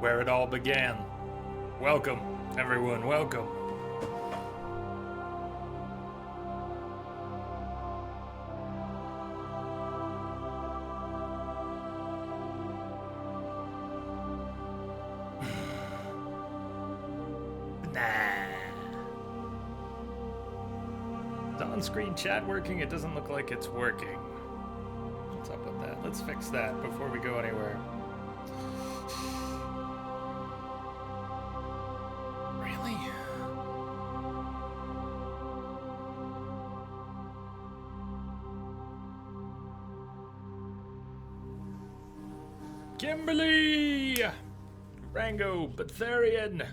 where it all began. Welcome, everyone, welcome. Is on-screen chat working? It doesn't look like it's working. What's up with that? Let's fix that before we go anywhere. Really? Kimberly! Rango, Betharian,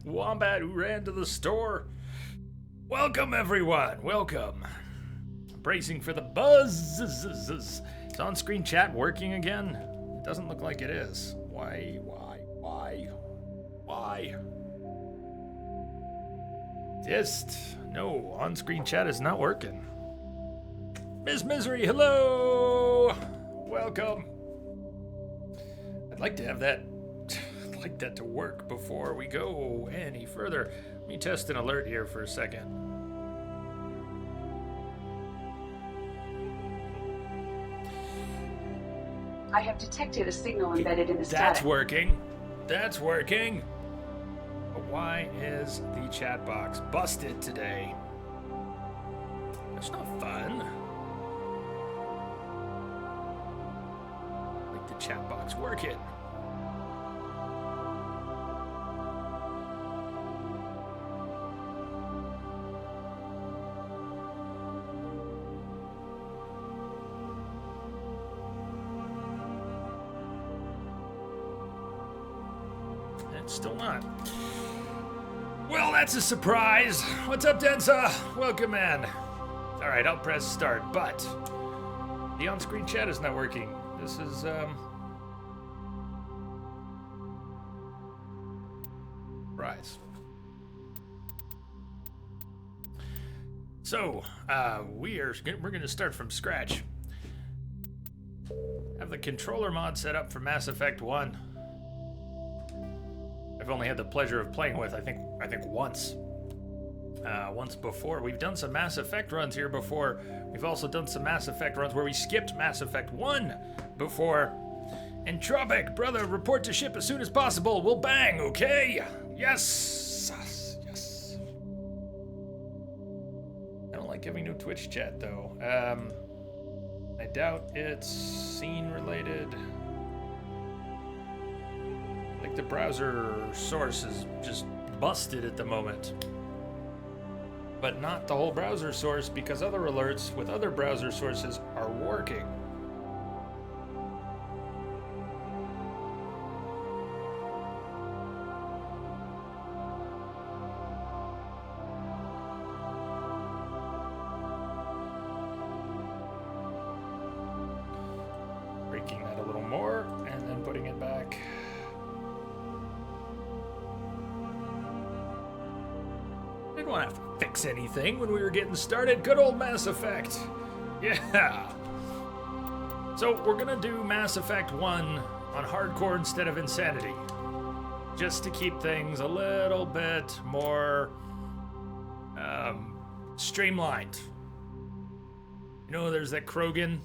Wombat who ran to the store. Welcome, everyone. Welcome. Bracing for the buzz. Is on-screen chat working again? It doesn't look like it is. Why? Just no, on-screen chat is not working. Miss Misery, hello. Welcome. I'd like to have that. I'd like that to work before we go any further. Let me test an alert here for a second. I have detected a signal embedded in the static. That's working. That's working. But why is the chat box busted today? That's not fun. Like the chat box working. Still not. Well, that's a surprise. What's up, Densa? Welcome, man. All right, I'll press start, but the on-screen chat is not working. This is, Rise. So, we're going to start from scratch. Have the controller mod set up for Mass Effect 1. I've only had the pleasure of playing with, I think once. Once before. We've done some Mass Effect runs here before. We've also done some Mass Effect runs where we skipped Mass Effect 1 before. Entropic, brother, report to ship as soon as possible. We'll bang, okay? Yes. Yes. I don't like having no Twitch chat, though. I doubt it's scene related. The browser source is just busted at the moment. But not the whole browser source, because other alerts with other browser sources are working. Breaking that a little more and then putting it back. Didn't want to have to fix anything when we were getting started. Good old Mass Effect. Yeah. So we're going to do Mass Effect 1 on hardcore instead of insanity. Just to keep things a little bit more streamlined. You know, there's that Krogan.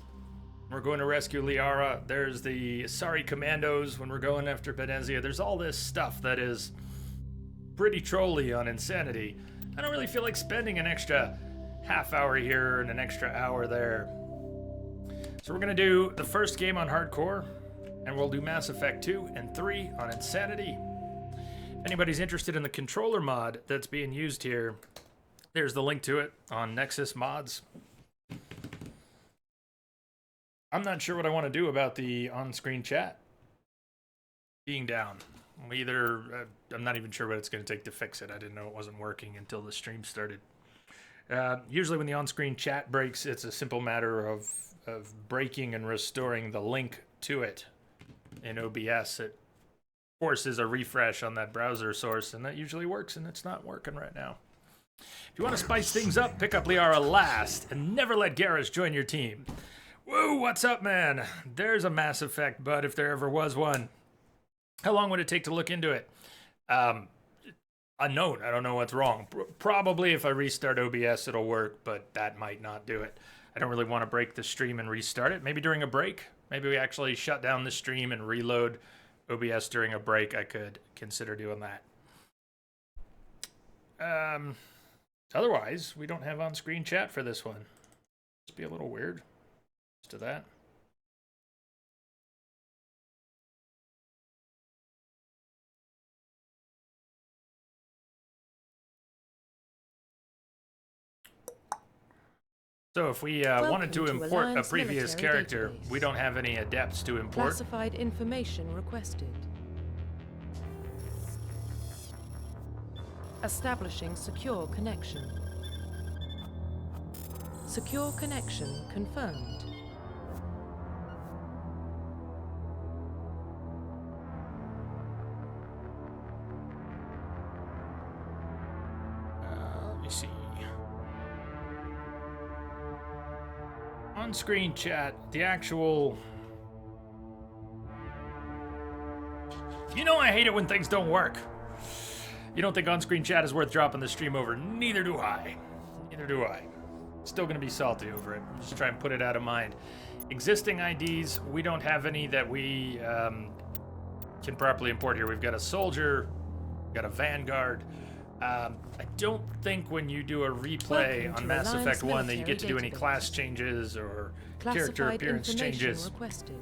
We're going to rescue Liara. There's the Asari Commandos when we're going after Benezia. There's all this stuff that is pretty trolly on insanity. I don't really feel like spending an extra half hour here and an extra hour there. So we're going to do the first game on hardcore, and we'll do Mass Effect 2 and 3 on insanity. If anybody's interested in the controller mod that's being used here, there's the link to it on Nexus Mods. I'm not sure what I want to do about the on-screen chat being down. I'm not even sure what it's going to take to fix it. I didn't know it wasn't working until the stream started. Usually when the on-screen chat breaks, it's a simple matter of breaking and restoring the link to it in OBS. It forces a refresh on that browser source, and that usually works, and it's not working right now. If you want to spice things up, pick up Liara last, and never let Garrus join your team. Whoa, what's up, man? There's a Mass Effect bud if there ever was one. How long would it take to look into it? Unknown. I don't know what's wrong. Probably if I restart OBS, it'll work, but that might not do it. I don't really want to break the stream and restart it. Maybe during a break. Maybe we actually shut down the stream and reload OBS during a break. I could consider doing that. Otherwise, we don't have on-screen chat for this one. Just be a little weird. Just to that. So if we wanted to import a previous character, database. we don't have any adepts to import. Classified information requested. Establishing secure connection. Secure connection confirmed. Let me see. On-screen chat, the actual... You know I hate it when things don't work. You don't think on-screen chat is worth dropping the stream over? Neither do I. Neither do I. Still gonna be salty over it. Just try and put it out of mind. Existing IDs, we don't have any that we can properly import here. We've got a soldier, we've got a vanguard. I don't think when you do a replay Welcome on to Mass Alliance Effect 1 that you military get to do any database. class changes or character Classified appearance information changes. requested.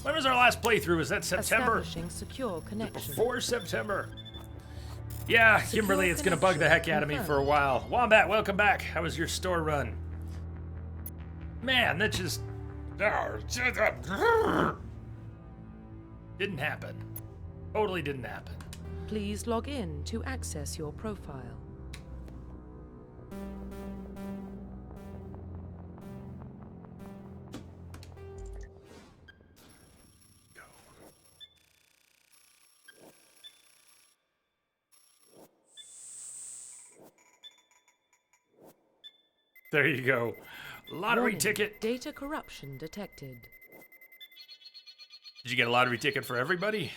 When was our last playthrough? Was that September? Establishing secure connection. Before September. Yeah, Secure Kimberly, it's gonna bug the heck connection out of me for a confirmed. while. Wombat, welcome back. How was your store run? Man, that just... Didn't happen. Totally didn't happen. Please log in to access your profile. There you go. Lottery Warning, ticket. Data corruption detected. Did you get a lottery ticket for everybody?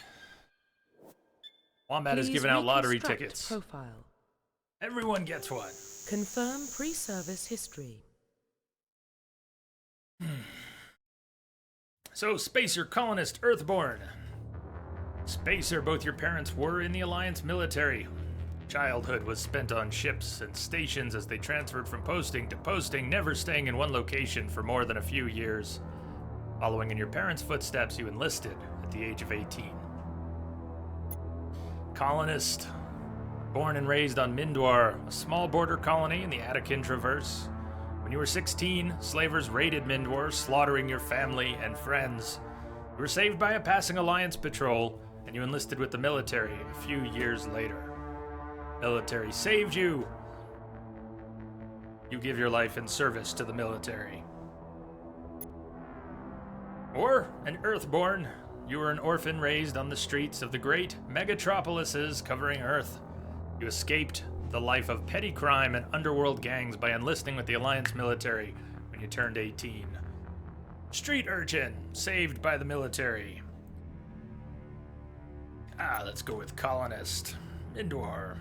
Wombat is Please giving out lottery reconstruct tickets. Profile. Everyone gets one. Confirm pre-service history. So, Spacer, Colonist, Earthborn. Spacer, both your parents were in the Alliance military. Childhood was spent on ships and stations as they transferred from posting to posting, never staying in one location for more than a few years. Following in your parents' footsteps, you enlisted at the age of 18. Colonist, born and raised on Mindwar, a small border colony in the Atakin Traverse. When you were 16, slavers raided Mindwar, slaughtering your family and friends. You were saved by a passing Alliance patrol, and you enlisted with the military a few years later. Military saved you. You give your life in service to the military. Or an Earthborn. You were an orphan raised on the streets of the great megatropolises covering Earth. You escaped the life of petty crime and underworld gangs by enlisting with the Alliance military when you turned 18. Street urchin, saved by the military. Let's go with colonist. Indwar.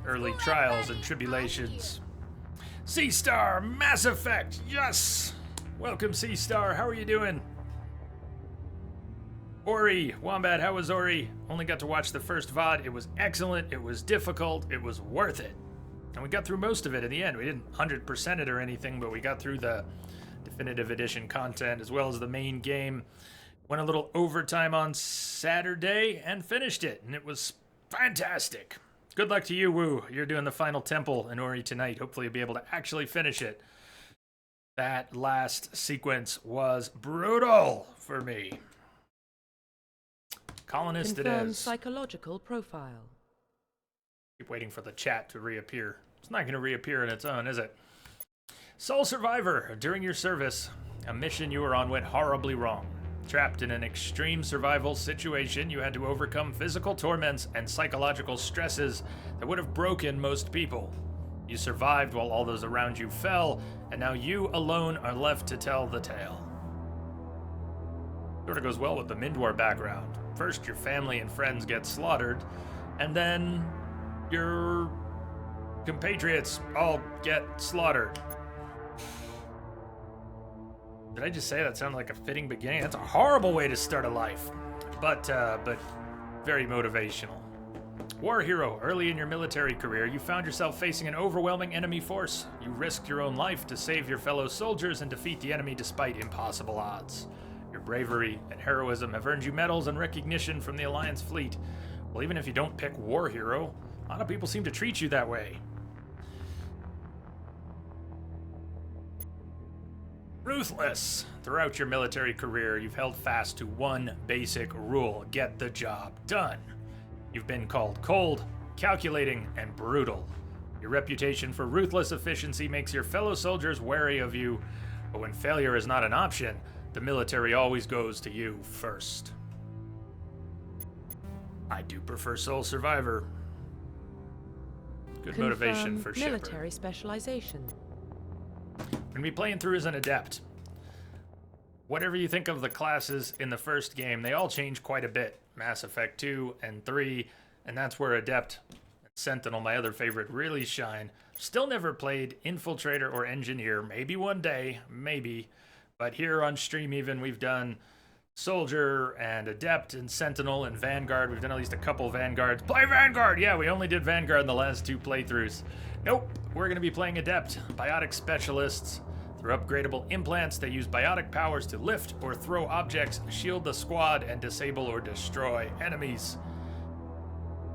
Early trials and tribulations. Seastar, Mass Effect, yes! Welcome, Seastar, how are you doing? Ori, Wombat, how was Ori? Only got to watch the first VOD. It was excellent, it was difficult, it was worth it. And we got through most of it in the end. We didn't 100% it or anything, but we got through the Definitive Edition content as well as the main game. Went a little overtime on Saturday and finished it, and it was fantastic. Good luck to you, Woo. You're doing the final temple in Ori tonight. Hopefully you'll be able to actually finish it. That last sequence was brutal for me. Colonist Confirm it is. psychological profile. Keep waiting for the chat to reappear. It's not going to reappear on its own, is it? Sole survivor. During your service, a mission you were on went horribly wrong. Trapped in an extreme survival situation, you had to overcome physical torments and psychological stresses that would have broken most people. You survived while all those around you fell, and now you alone are left to tell the tale. Sort of goes well with the Mindwar background. First, your family and friends get slaughtered, and then your compatriots all get slaughtered. Did I just say that sounded like a fitting beginning? That's a horrible way to start a life, but very motivational. War hero, early in your military career, you found yourself facing an overwhelming enemy force. You risked your own life to save your fellow soldiers and defeat the enemy despite impossible odds. Your bravery and heroism have earned you medals and recognition from the Alliance fleet. Well, even if you don't pick war hero, a lot of people seem to treat you that way. Ruthless. Throughout your military career, you've held fast to one basic rule: get the job done. You've been called cold, calculating, and brutal. Your reputation for ruthless efficiency makes your fellow soldiers wary of you, but when failure is not an option, the military always goes to you first. I do prefer Soul Survivor. Good motivation for Shepard. Military specialization. We're gonna be playing through as an adept. Whatever you think of the classes in the first game, they all change quite a bit. Mass Effect 2 and 3, and that's where Adept and Sentinel, my other favorite, really shine. Still never played Infiltrator or Engineer. Maybe one day, maybe. But here on stream even, we've done Soldier and Adept and Sentinel and Vanguard. We've done at least a couple Vanguards. Play Vanguard! Yeah, we only did Vanguard in the last 2 playthroughs. Nope, we're going to be playing Adept, Biotic Specialists. Through upgradable implants, they use biotic powers to lift or throw objects, shield the squad, and disable or destroy enemies.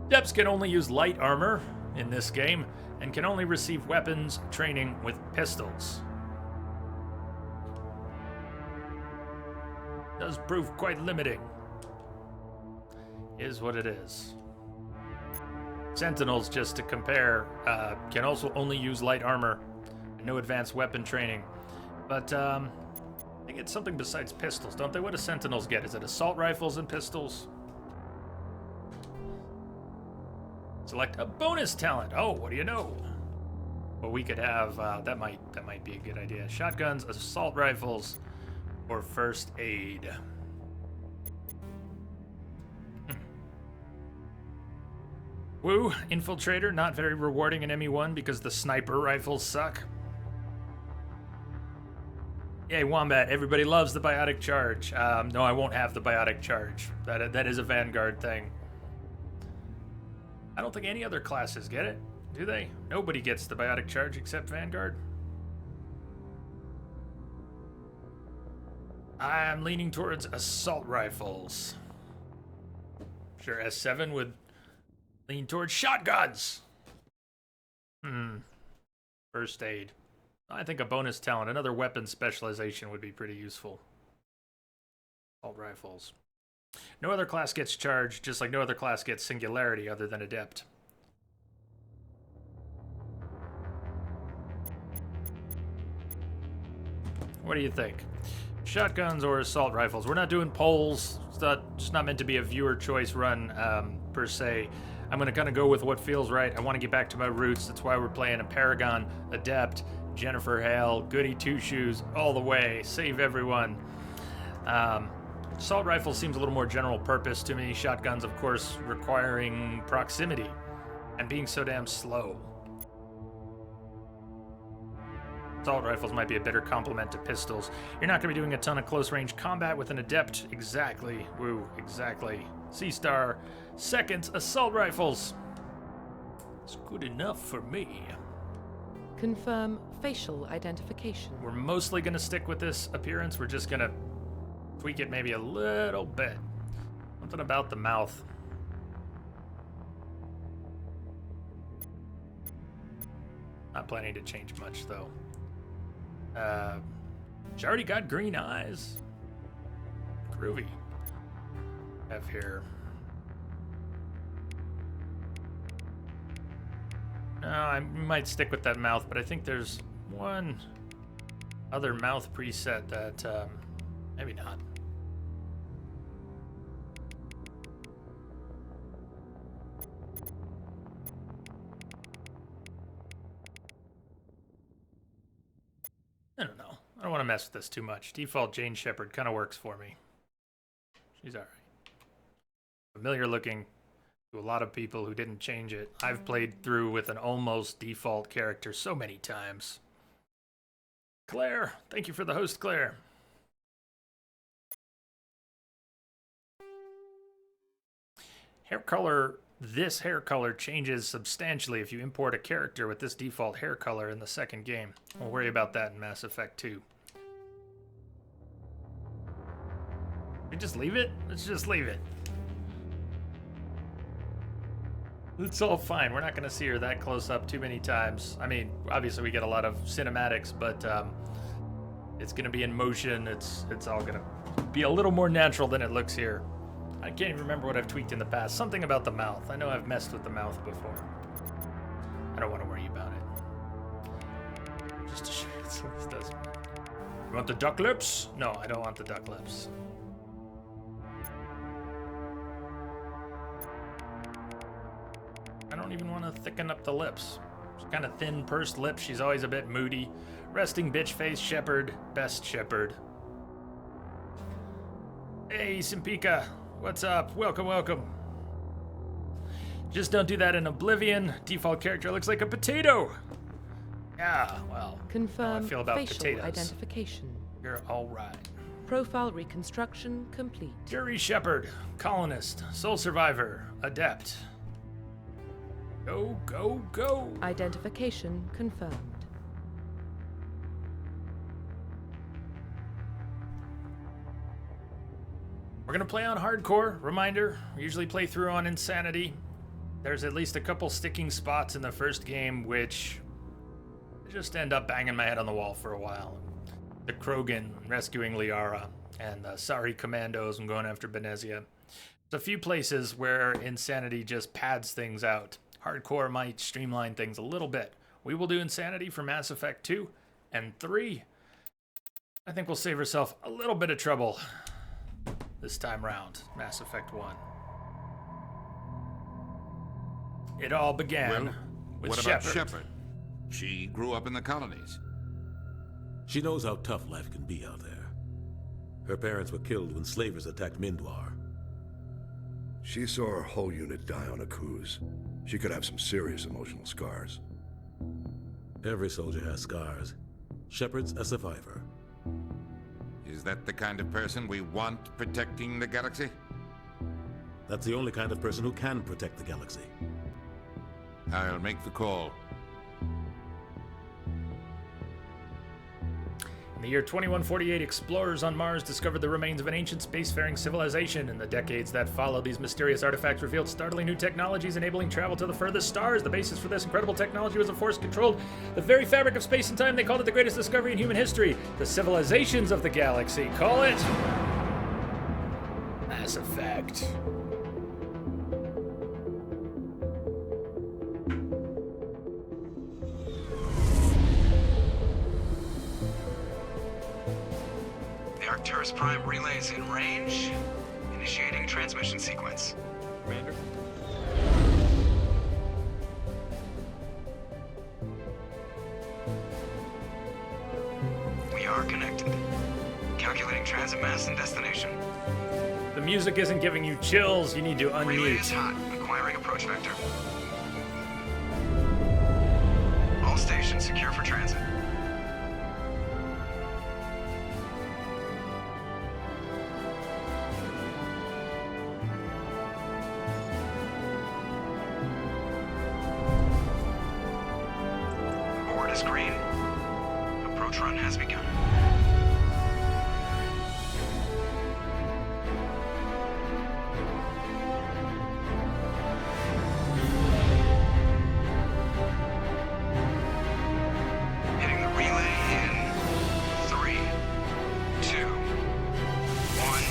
Adepts can only use light armor in this game, and can only receive weapons training with pistols. Does prove quite limiting. Is what it is. Sentinels, just to compare, can also only use light armor, and no advanced weapon training. But I think it's something besides pistols, don't they? What do Sentinels get? Is it assault rifles and pistols? Select a bonus talent. Oh, what do you know? Well, we could have that might be a good idea. Shotguns, assault rifles, or first aid. Woo, Infiltrator, not very rewarding in ME1 because the sniper rifles suck. Yay, Wombat, everybody loves the biotic charge. No, I won't have the biotic charge. That is a Vanguard thing. I don't think any other classes get it, do they? Nobody gets the biotic charge except Vanguard. I'm leaning towards assault rifles. Sure, S7 would lean towards shotguns. First aid. I think a bonus talent, another weapon specialization would be pretty useful. Assault rifles. No other class gets charged, just like no other class gets singularity other than Adept. What do you think? Shotguns or assault rifles? We're not doing polls. It's not meant to be a viewer choice run, per se. I'm going to kind of go with what feels right. I want to get back to my roots. That's why we're playing a Paragon, Adept, Jennifer Hale, Goody Two Shoes, all the way. Save everyone. Assault rifle seems a little more general purpose to me. Shotguns, of course, requiring proximity and being so damn slow. Assault rifles might be a better complement to pistols. You're not going to be doing a ton of close-range combat with an Adept. Exactly. Woo, exactly. C-Star. Seconds, assault rifles. It's good enough for me. Confirm facial identification. We're mostly going to stick with this appearance. We're just going to tweak it maybe a little bit. Something about the mouth. Not planning to change much, though. She already got green eyes. Groovy. Have here. No, I might stick with that mouth, but I think there's one other mouth preset that, maybe not. I don't know. I don't want to mess with this too much. Default Jane Shepard kind of works for me. She's alright. Familiar looking to a lot of people who didn't change it. I've played through with an almost default character so many times. Claire, thank you for the host, Claire. Hair color, this hair color changes substantially if you import a character with this default hair color in the second game. We'll worry about that in Mass Effect 2. We just leave it? Let's just leave it. It's all fine. We're not going to see her that close up too many times. I mean, obviously we get a lot of cinematics, but it's going to be in motion. It's all going to be a little more natural than it looks here. I can't even remember what I've tweaked in the past. Something about the mouth. I know I've messed with the mouth before. I don't want to worry about it. Just to show you this does. You want the duck lips? No, I don't want the duck lips. I don't even want to thicken up the lips. She's kind of thin, pursed lips. She's always a bit moody. Resting bitch face, Shepard. Best Shepard. Hey, Simpika. What's up? Welcome, welcome. Just don't do that in Oblivion. Default character looks like a potato. Yeah, well, Confirm how I feel about facial potatoes. identification. You're all right. Profile reconstruction complete. Jerry Shepard, colonist, sole survivor, adept. Go, go, go. Identification confirmed. We're gonna play on hardcore. Reminder, we usually play through on insanity. There's at least a couple sticking spots in the first game which just end up banging my head on the wall for a while. The Krogan rescuing Liara and the Sorry Commandos and going after Benezia. There's a few places where insanity just pads things out. Hardcore might streamline things a little bit. We will do insanity for Mass Effect 2 and 3. I think we'll save ourselves a little bit of trouble this time round. Mass Effect 1. It all began with what Shepard. about Shepard? She grew up in the colonies. She knows how tough life can be out there. Her parents were killed when slavers attacked Mindwar. She saw her whole unit die on Akuz. She could have some serious emotional scars. Every soldier has scars. Shepard's a survivor. Is that the kind of person we want protecting the galaxy? That's the only kind of person who can protect the galaxy. I'll make the call. In the year 2148, explorers on Mars discovered the remains of an ancient spacefaring civilization. In the decades that followed, these mysterious artifacts revealed startling new technologies enabling travel to the furthest stars. The basis for this incredible technology was a force controlled the very fabric of space and time. They called it the greatest discovery in human history. The civilizations of the galaxy call it Mass Effect. The Arcturus Prime relay is in range. Initiating transmission sequence. Commander? We are connected. Calculating transit mass and destination. The music isn't giving you chills. You need to Relay is unmute. hot. Acquiring approach vector. All stations secure for transit. Board is green. Approach run has begun. Hitting the relay in 3, 2, 1.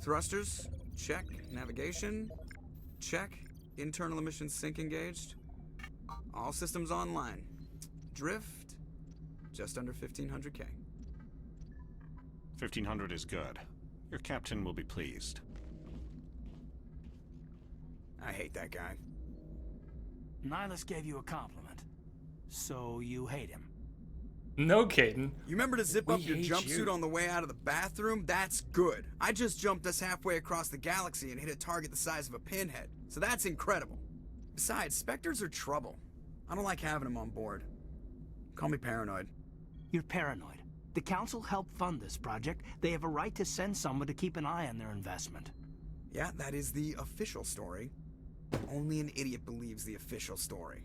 Thrusters, check. Navigation, check. Internal emissions sync engaged. All systems online. Drift, just under 1500K. 1500 is good. Your captain will be pleased. I hate that guy. Nihilus gave you a compliment. So you hate him? No, Caden. You remember to zip We up your hate jumpsuit you. on the way out of the bathroom? That's good. I just jumped us halfway across the galaxy and hit a target the size of a pinhead. So that's incredible. Besides, Spectres are trouble. I don't like having them on board. Call me paranoid. You're paranoid. The Council helped fund this project. They have a right to send someone to keep an eye on their investment. Yeah, that is the official story. Only an idiot believes the official story.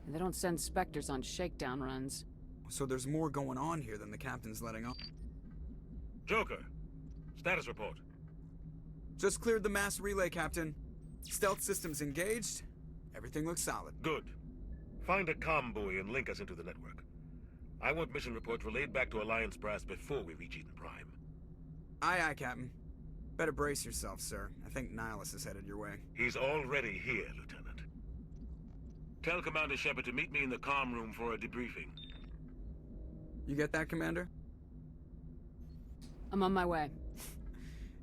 They don't send Spectres on shakedown runs. So there's more going on here than the captain's letting on. Joker, status report. Just cleared the mass relay, Captain. Stealth systems engaged. Everything looks solid. Good. Find a comm buoy and link us into the network. I want mission reports relayed back to Alliance Brass before we reach Eden Prime. Aye, aye, Captain. Better brace yourself, sir. I think Nihilus is headed your way. He's already here, Lieutenant. Tell Commander Shepard to meet me in the comm room for a debriefing. You get that, Commander? I'm on my way.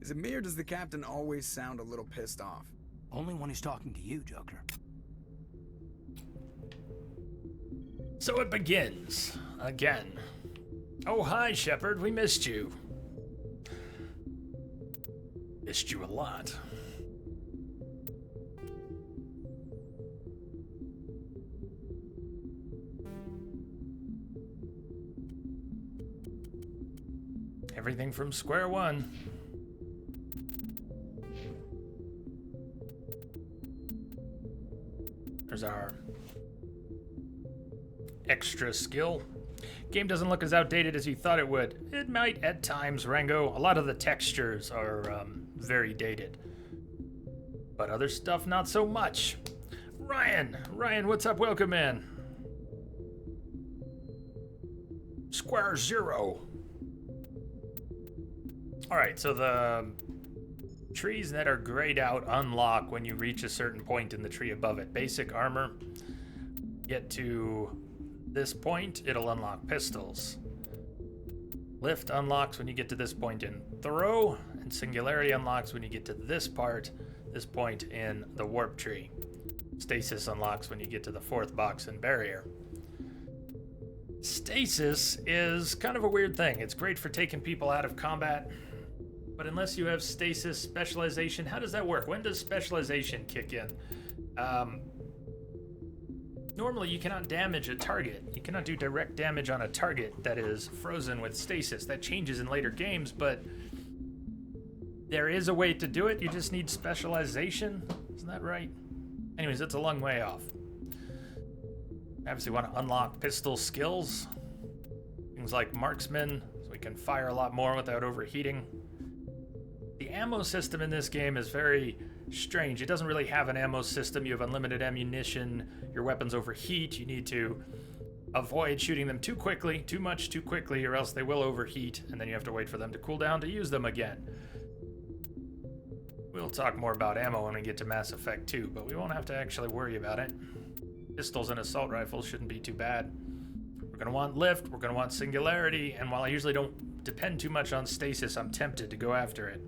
Is it me or does the Captain always sound a little pissed off? Only when he's talking to you, Joker. So it begins. Again. Oh, hi, Shepard. We missed you. Missed you a lot. Everything from square one. There's our extra skill. Game doesn't look as outdated as you thought it would. It might at times, Rango. A lot of the textures are very dated. But other stuff, not so much. Ryan, what's up? Welcome in. Square Zero. Alright, so the trees that are grayed out unlock when you reach a certain point in the tree above it. Basic armor. Get to this point, it'll unlock pistols. Lift unlocks when you get to this point in throw, and singularity unlocks when you get to this point in the warp tree. Stasis unlocks when you get to the fourth box in barrier. Stasis is kind of a weird thing. It's great for taking people out of combat, but unless you have stasis specialization, how does that work? When does specialization kick in? Normally you cannot damage a target. You cannot do direct damage on a target that is frozen with stasis. That changes in later games, but there is a way to do it. You just need specialization. Isn't that right? Anyways, it's a long way off. Obviously want to unlock pistol skills. Things like marksman, so we can fire a lot more without overheating. The ammo system in this game is very strange. It doesn't really have an ammo system. You have unlimited ammunition. Your weapons overheat. You need to avoid shooting them too quickly, too much too quickly, or else they will overheat, and then you have to wait for them to cool down to use them again. We'll talk more about ammo when we get to Mass Effect 2, but we won't have to actually worry about it. Pistols and assault rifles shouldn't be too bad. We're going to want lift, we're going to want singularity, and while I usually don't depend too much on stasis, I'm tempted to go after it.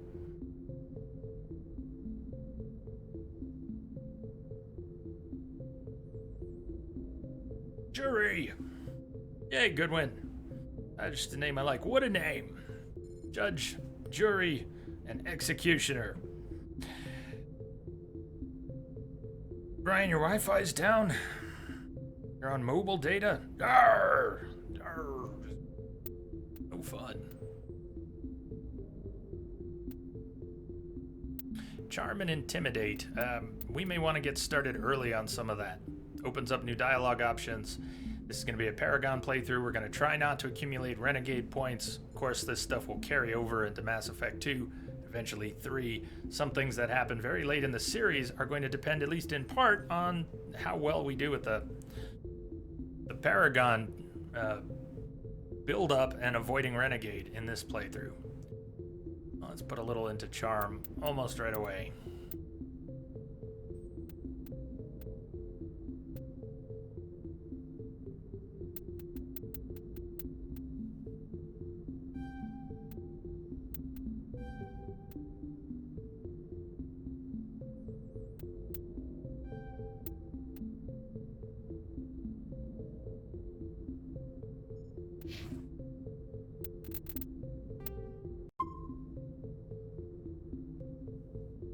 Jury! Yay, good win. Just a name I like. What a name! Judge, jury, and executioner. Brian, your Wi-Fi's down. You're on mobile data? Arr! Arr! No fun. Charm and intimidate. We may want to get started early on some of that. Opens up new dialogue options. This is going to be a Paragon playthrough. We're going to try not to accumulate Renegade points. Of course, this stuff will carry over into Mass Effect 2, eventually 3. Some things that happen very late in the series are going to depend, at least in part, on how well we do with the Paragon build up and avoiding Renegade in this playthrough. Let's put a little into Charm almost right away.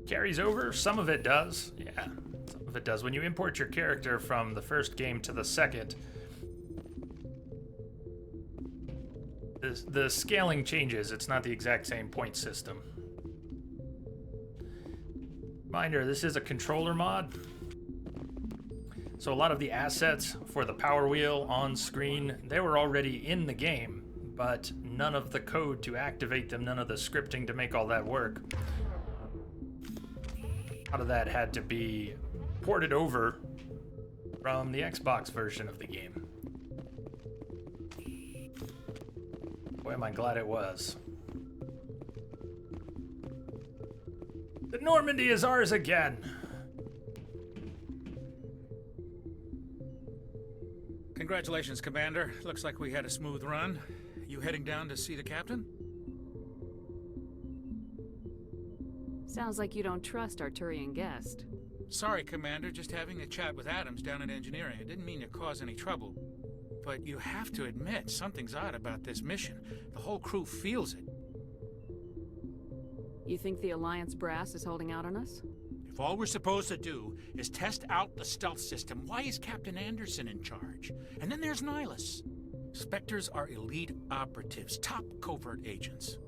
Carries over? Some of it does. Yeah, some of it does. When you import your character from the first game to the second, the scaling changes. It's not the exact same point system. Reminder, this is a controller mod. So a lot of the assets for the power wheel on screen, they were already in the game, but none of the code to activate them, none of the scripting to make all that work. A lot of that had to be ported over from the Xbox version of the game. Boy, am I glad it was. The Normandy is ours again. Congratulations, Commander. Looks like we had a smooth run. You heading down to see the captain? Sounds like you don't trust our Turian guest. Sorry, Commander. Just having a chat with Adams down at engineering. I didn't mean to cause any trouble. But you have to admit, something's odd about this mission. The whole crew feels it. You think the Alliance brass is holding out on us? If all we're supposed to do is test out the stealth system, why is Captain Anderson in charge? And then there's Nihilus. Spectres are elite operatives, top covert agents.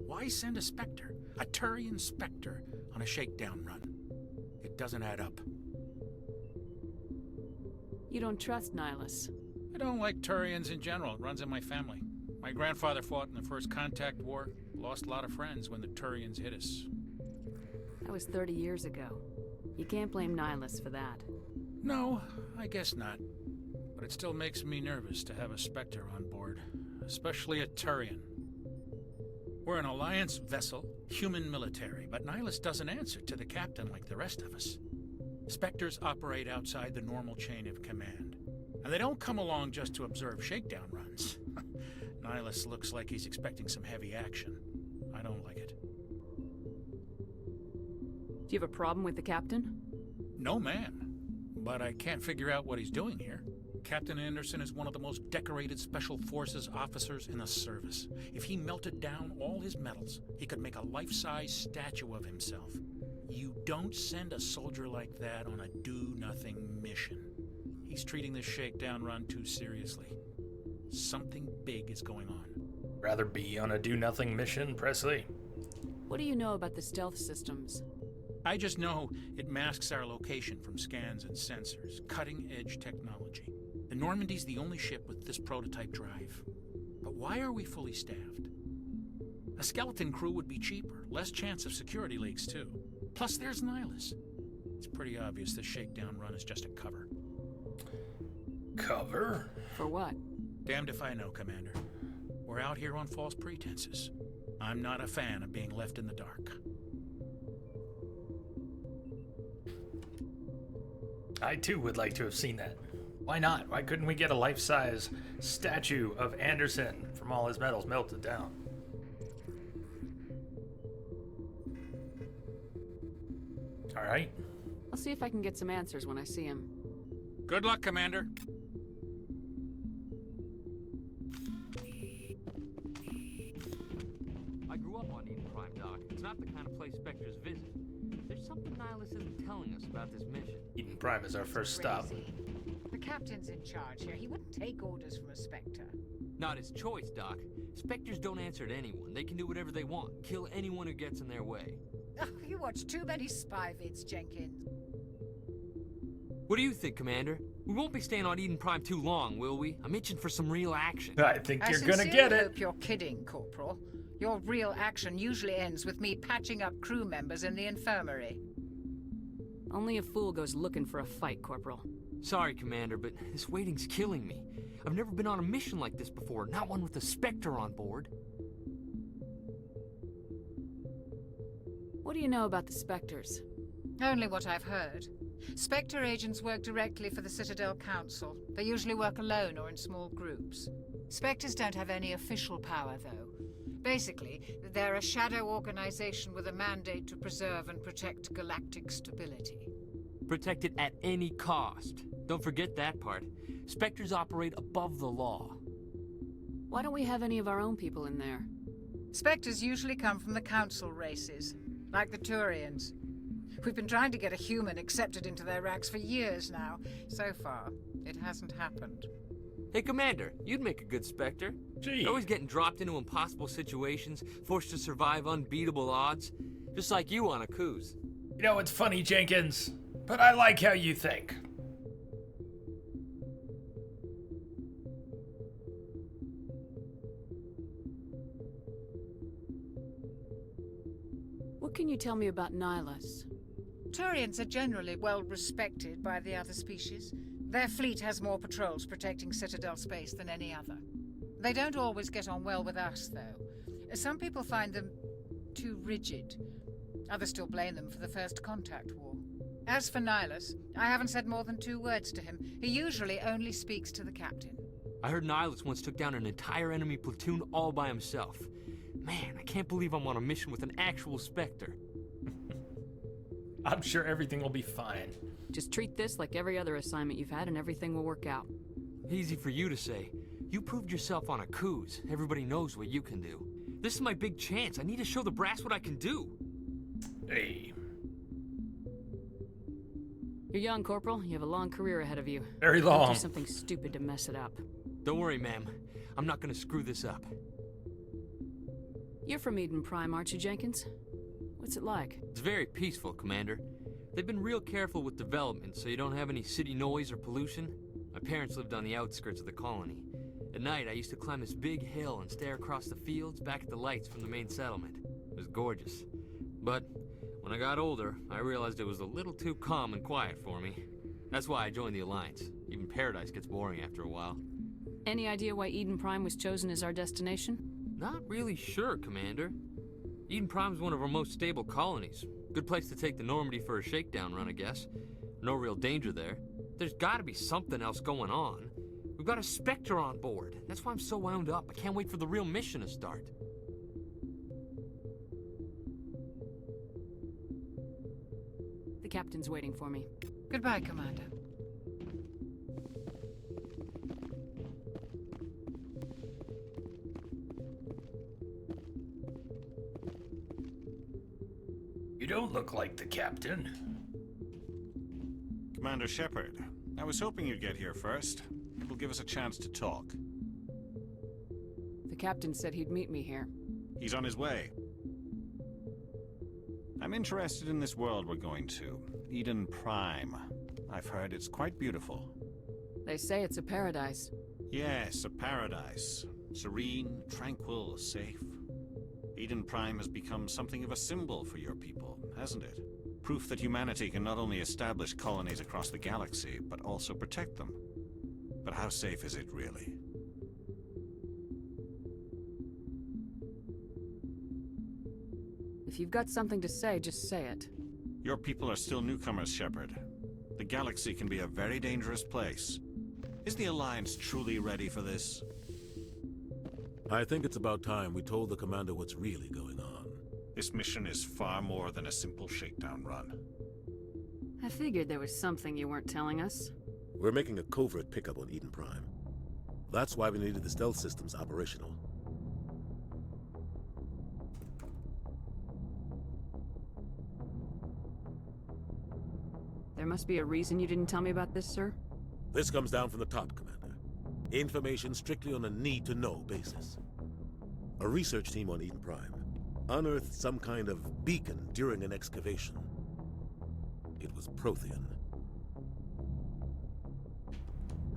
Why send a Spectre, a Turian Spectre, on a shakedown run? It doesn't add up. You don't trust Nihilus? I don't like Turians in general. It runs in my family. My grandfather fought in the First Contact War, lost a lot of friends when the Turians hit us. That was 30 years ago. You can't blame Nihilus for that. No, I guess not. But it still makes me nervous to have a Spectre on board, especially a Turian. We're an Alliance vessel, human military, but Nihilus doesn't answer to the captain like the rest of us. Spectres operate outside the normal chain of command. And they don't come along just to observe shakedown runs. Nihilus looks like he's expecting some heavy action. I don't like it. Do you have a problem with the captain? No, man. But I can't figure out what he's doing here. Captain Anderson is one of the most decorated Special Forces officers in the service. If he melted down all his medals, he could make a life-size statue of himself. You don't send a soldier like that on a do-nothing mission. He's treating this shakedown run too seriously. Something big is going on. Rather be on a do-nothing mission, Presley? What do you know about the stealth systems? I just know it masks our location from scans and sensors. Cutting-edge technology. The Normandy's the only ship with this prototype drive. But why are we fully staffed? A skeleton crew would be cheaper, less chance of security leaks too. Plus there's Nihilus. It's pretty obvious this shakedown run is just a cover. Cover? For what? Damned if I know, Commander. We're out here on false pretenses. I'm not a fan of being left in the dark. I too would like to have seen that. Why not? Why couldn't we get a life-size statue of Anderson from all his medals melted down? All right. I'll see if I can get some answers when I see him. Good luck, Commander. I grew up on Eden Prime, Doc. It's not the kind of place Spectres visit. There's something Nihilus isn't telling us about this mission. Eden Prime is our first stop. The captain's in charge here. He wouldn't take orders from a Spectre. Not his choice, Doc. Spectres don't answer to anyone. They can do whatever they want. Kill anyone who gets in their way. Oh, you watch too many spy vids, Jenkins. What do you think, Commander? We won't be staying on Eden Prime too long, will we? I'm itching for some real action. I think you're gonna get I it. hope you're kidding, Corporal. Your real action usually ends with me patching up crew members in the infirmary. Only a fool goes looking for a fight, Corporal. Sorry, Commander, but this waiting's killing me. I've never been on a mission like this before, not one with a Spectre on board. What do you know about the Spectres? Only what I've heard. Spectre agents work directly for the Citadel Council. They usually work alone or in small groups. Spectres don't have any official power, though. Basically, they're a shadow organization with a mandate to preserve and protect galactic stability. Protect it at any cost. Don't forget that part. Spectres operate above the law. Why don't we have any of our own people in there? Spectres usually come from the council races, like the Turians. We've been trying to get a human accepted into their ranks for years now. So far, it hasn't happened. Hey, Commander, you'd make a good Spectre. Gee. You're always getting dropped into impossible situations, forced to survive unbeatable odds, just like you on Akuz. You know, it's funny, Jenkins, but I like how you think. What can you tell me about Nihilus? Turians are generally well respected by the other species. Their fleet has more patrols protecting Citadel space than any other. They don't always get on well with us, though. Some people find them too rigid. Others still blame them for the First Contact War. As for Nihilus, I haven't said more than 2 words to him. He usually only speaks to the captain. I heard Nihilus once took down an entire enemy platoon all by himself. Man, I can't believe I'm on a mission with an actual Spectre. I'm sure everything will be fine. Just treat this like every other assignment you've had and everything will work out. Easy for you to say. You proved yourself on Akuz. Everybody knows what you can do. This is my big chance. I need to show the brass what I can do. Hey. You're young, Corporal. You have a long career ahead of you. Very Don't long. do something stupid to mess it up. Don't worry, ma'am. I'm not gonna screw this up. You're from Eden Prime, aren't you, Jenkins? What's it like? It's very peaceful, Commander. They've been real careful with development, so you don't have any city noise or pollution. My parents lived on the outskirts of the colony. At night, I used to climb this big hill and stare across the fields back at the lights from the main settlement. It was gorgeous. But when I got older, I realized it was a little too calm and quiet for me. That's why I joined the Alliance. Even Paradise gets boring after a while. Any idea why Eden Prime was chosen as our destination? Not really sure, Commander. Eden Prime's one of our most stable colonies. Good place to take the Normandy for a shakedown run, I guess. No real danger there. There's gotta be something else going on. We've got a Spectre on board. That's why I'm so wound up. I can't wait for the real mission to start. The captain's waiting for me. Goodbye, Commander. You don't look like the captain. Commander Shepard, I was hoping you'd get here first. It will give us a chance to talk. The captain said he'd meet me here. He's on his way. I'm interested in this world we're going to, Eden Prime. I've heard it's quite beautiful. They say it's a paradise. Yes, a paradise. Serene, tranquil, safe. Eden Prime has become something of a symbol for your people, hasn't it? Proof that humanity can not only establish colonies across the galaxy, but also protect them. But how safe is it really? If you've got something to say, just say it. Your people are still newcomers, Shepard. The galaxy can be a very dangerous place. Is the Alliance truly ready for this? I think it's about time we told the Commander what's really going on. This mission is far more than a simple shakedown run. I figured there was something you weren't telling us. We're making a covert pickup on Eden Prime. That's why we needed the stealth systems operational. There must be a reason you didn't tell me about this, sir? This comes down from the top, Commander. Information strictly on a need-to-know basis. A research team on Eden Prime unearthed some kind of beacon during an excavation. It was Prothean.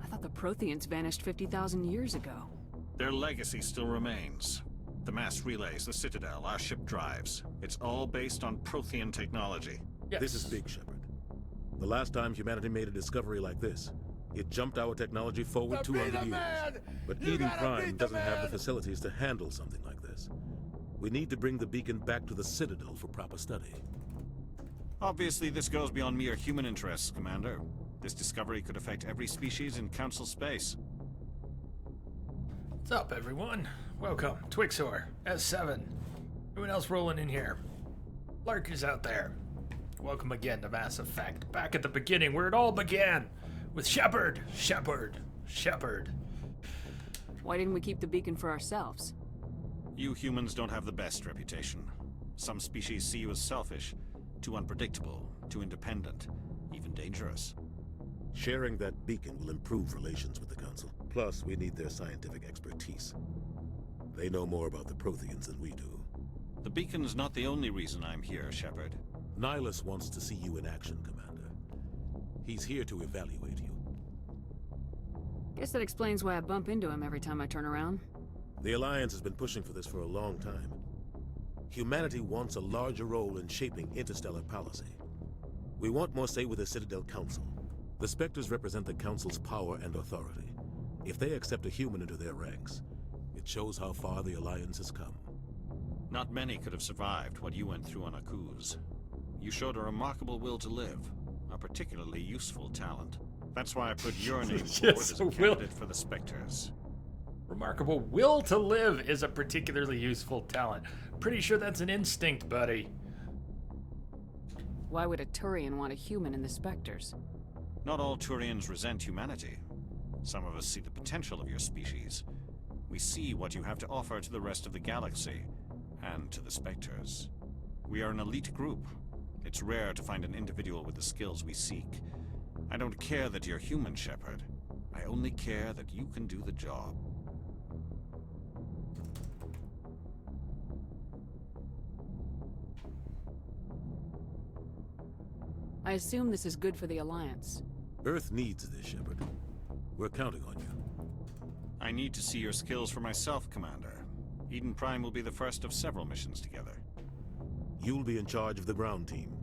I thought the Protheans vanished 50,000 years ago. Their legacy still remains. The mass relays, the Citadel, our ship drives. It's all based on Prothean technology. Yes. This is big, Shepard. The last time humanity made a discovery like this, it jumped our technology forward 200 years. But Eden Prime doesn't have the facilities to handle something like this. We need to bring the beacon back to the Citadel for proper study. Obviously, this goes beyond mere human interests, Commander. This discovery could affect every species in Council space. What's up, everyone? Welcome, Twixor, S7. Anyone else rolling in here? Lurkers out there. Welcome again to Mass Effect. Back at the beginning, where it all began. With Shepard. Why didn't we keep the beacon for ourselves? You humans don't have the best reputation. Some species see you as selfish, too unpredictable, too independent, even dangerous. Sharing that beacon will improve relations with the Council. Plus, we need their scientific expertise. They know more about the Protheans than we do. The beacon's not the only reason I'm here, Shepard. Nihilus wants to see you in action, Commander. He's here to evaluate you. Guess that explains why I bump into him every time I turn around. The Alliance has been pushing for this for a long time. Humanity wants a larger role in shaping interstellar policy. We want more say with the Citadel Council. The Spectres represent the Council's power and authority. If they accept a human into their ranks, it shows how far the Alliance has come. Not many could have survived what you went through on Akuz. You showed a remarkable will to live, a particularly useful talent. That's why I put your name forward as a candidate for the Spectres. Remarkable will to live is a particularly useful talent. Pretty sure that's an instinct, buddy. Why would a Turian want a human in the Spectres? Not all Turians resent humanity. Some of us see the potential of your species. We see what you have to offer to the rest of the galaxy, and to the Spectres. We are an elite group. It's rare to find an individual with the skills we seek. I don't care that you're human, Shepard. I only care that you can do the job. I assume this is good for the Alliance. Earth needs this, Shepard. We're counting on you. I need to see your skills for myself, Commander. Eden Prime will be the first of several missions together. You'll be in charge of the ground team.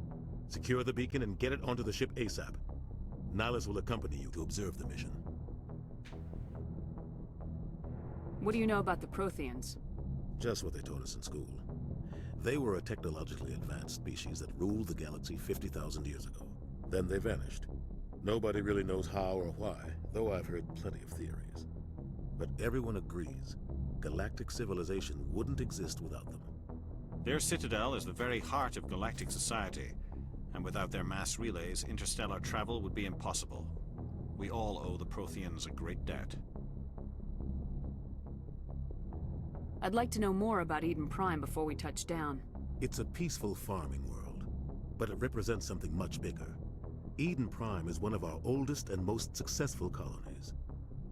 Secure the beacon and get it onto the ship ASAP. Nihilus will accompany you to observe the mission. What do you know about the Protheans? Just what they taught us in school. They were a technologically advanced species that ruled the galaxy 50,000 years ago. Then they vanished. Nobody really knows how or why, though I've heard plenty of theories. But everyone agrees, galactic civilization wouldn't exist without them. Their citadel is the very heart of galactic society, and without their mass relays, interstellar travel would be impossible. We all owe the Protheans a great debt. I'd like to know more about Eden Prime before we touch down. It's a peaceful farming world, but it represents something much bigger. Eden Prime is one of our oldest and most successful colonies.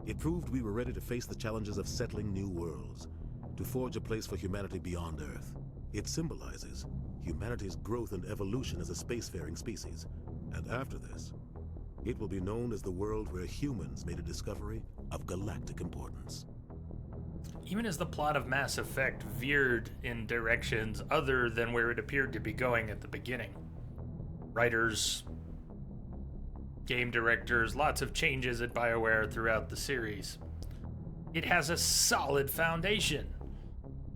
It proved we were ready to face the challenges of settling new worlds, to forge a place for humanity beyond Earth. It symbolizes humanity's growth and evolution as a spacefaring species. And after this, it will be known as the world where humans made a discovery of galactic importance. Even as the plot of Mass Effect veered in directions other than where it appeared to be going at the beginning. Writers, game directors, lots of changes at BioWare throughout the series. It has a solid foundation,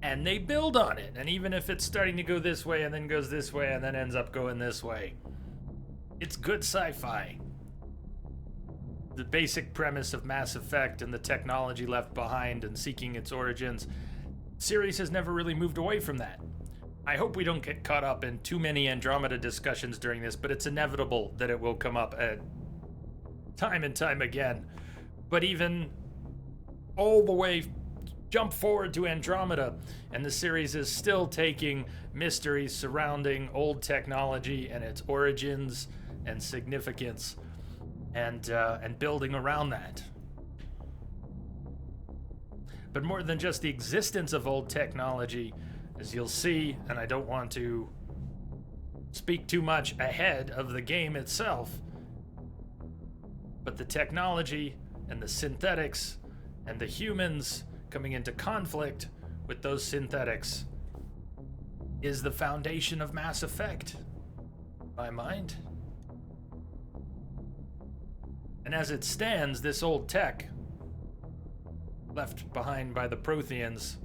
and they build on it. And even if it's starting to go this way and then goes this way and then ends up going this way, it's good sci-fi. The basic premise of Mass Effect and the technology left behind and seeking its origins, series has never really moved away from that. I hope we don't get caught up in too many Andromeda discussions during this, but it's inevitable that it will come up at time and time again. But even all the way jump forward to Andromeda, and the series is still taking mysteries surrounding old technology and its origins and significance and building around that. But more than just the existence of old technology, as you'll see, and I don't want to speak too much ahead of the game itself, but the technology and the synthetics and the humans coming into conflict with those synthetics is the foundation of Mass Effect, in my mind. And as it stands, this old tech, left behind by the Protheans.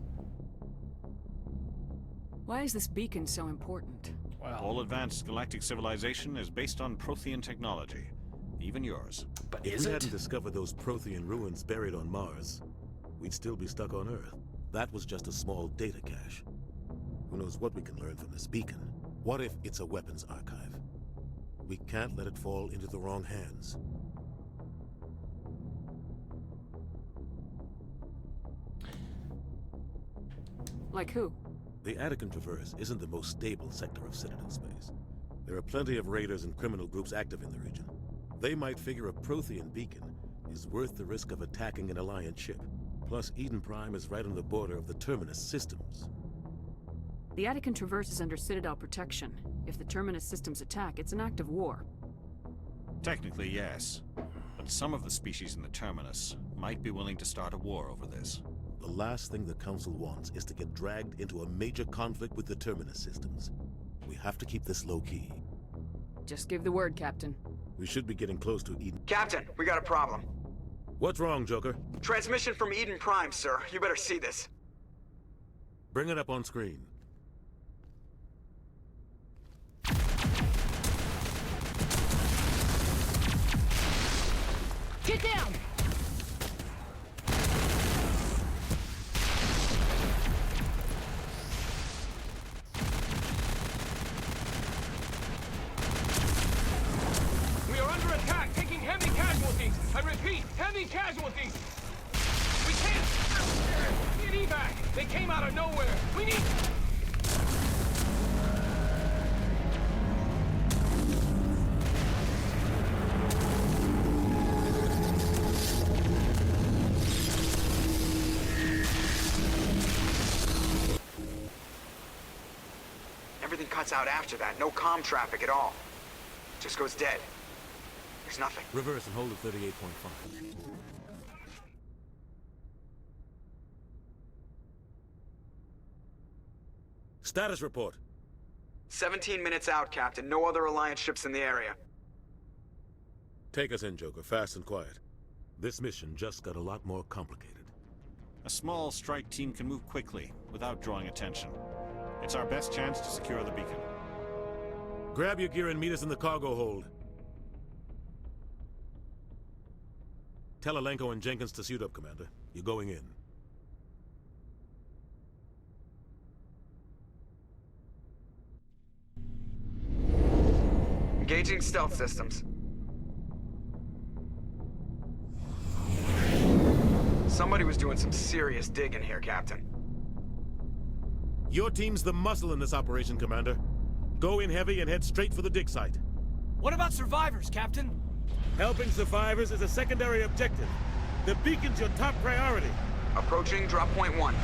Why is this beacon so important? Well, all advanced galactic civilization is based on Prothean technology, even yours. But if we hadn't discovered those Prothean ruins buried on Mars, we'd still be stuck on Earth. That was just a small data cache. Who knows what we can learn from this beacon? What if it's a weapons archive? We can't let it fall into the wrong hands. Like who? The Attican Traverse isn't the most stable sector of Citadel space. There are plenty of raiders and criminal groups active in the region. They might figure a Prothean beacon is worth the risk of attacking an Alliance ship. Plus, Eden Prime is right on the border of the Terminus systems. The Attican Traverse is under Citadel protection. If the Terminus systems attack, it's an act of war. Technically, yes. But some of the species in the Terminus might be willing to start a war over this. The last thing the Council wants is to get dragged into a major conflict with the Terminus systems. We have to keep this low-key. Just give the word, Captain. We should be getting close to Eden. Captain, we got a problem. What's wrong, Joker? Transmission from Eden Prime, sir. You better see this. Bring it up on screen. Get down! We are under attack, taking heavy casualties. I repeat, heavy casualties. We can't. Need evac. They came out of nowhere. We need. Everything cuts out after that. No comm traffic at all. Just goes dead. There's nothing. Reverse and hold at 38.5. Status report. 17 minutes out, Captain. No other Alliance ships in the area. Take us in, Joker, fast and quiet. This mission just got a lot more complicated. A small strike team can move quickly, without drawing attention. It's our best chance to secure the beacon. Grab your gear and meet us in the cargo hold. Tell Alenko and Jenkins to suit up, Commander. You're going in. Engaging stealth systems. Somebody was doing some serious digging here, Captain. Your team's the muscle in this operation, Commander. Go in heavy and head straight for the dig site. What about survivors, Captain? Helping survivors is a secondary objective. The beacon's your top priority. Approaching drop point 1.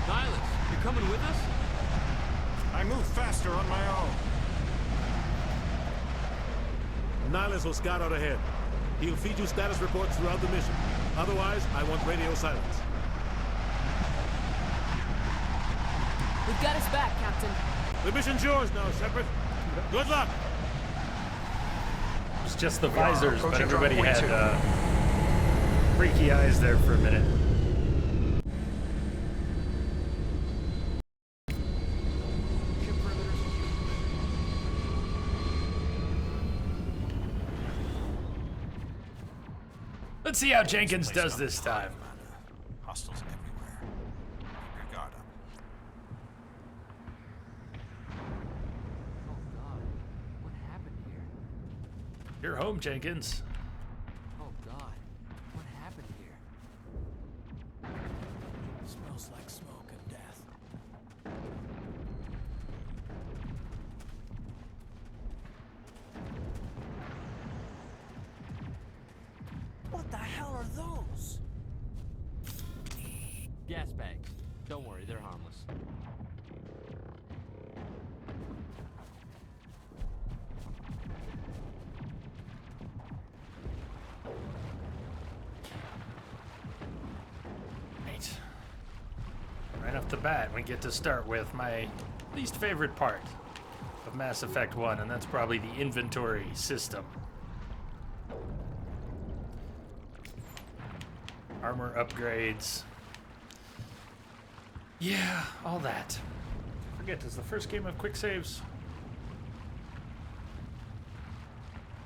Nihilus, you're coming with us? I move faster on my own. Nihilus will scout out ahead. He'll feed you status reports throughout the mission. Otherwise, I want radio silence. We've got his back, Captain. The mission's yours now, Shepard. Good luck! It's just the visors, but everybody had freaky eyes there for a minute. Let's see how Jenkins does this time. Hostiles everywhere. Keep your guard up. Oh God, what happened here? You're home, Jenkins. Oh God, what happened here? Smells like smoke and death. What the hell are those? Gas bags. Don't worry, they're harmless. Right. Right off the bat, we get to start with my least favorite part of Mass Effect 1, and that's probably the inventory system. Armor upgrades. Yeah, all that. Forget, this is the first game of quick saves.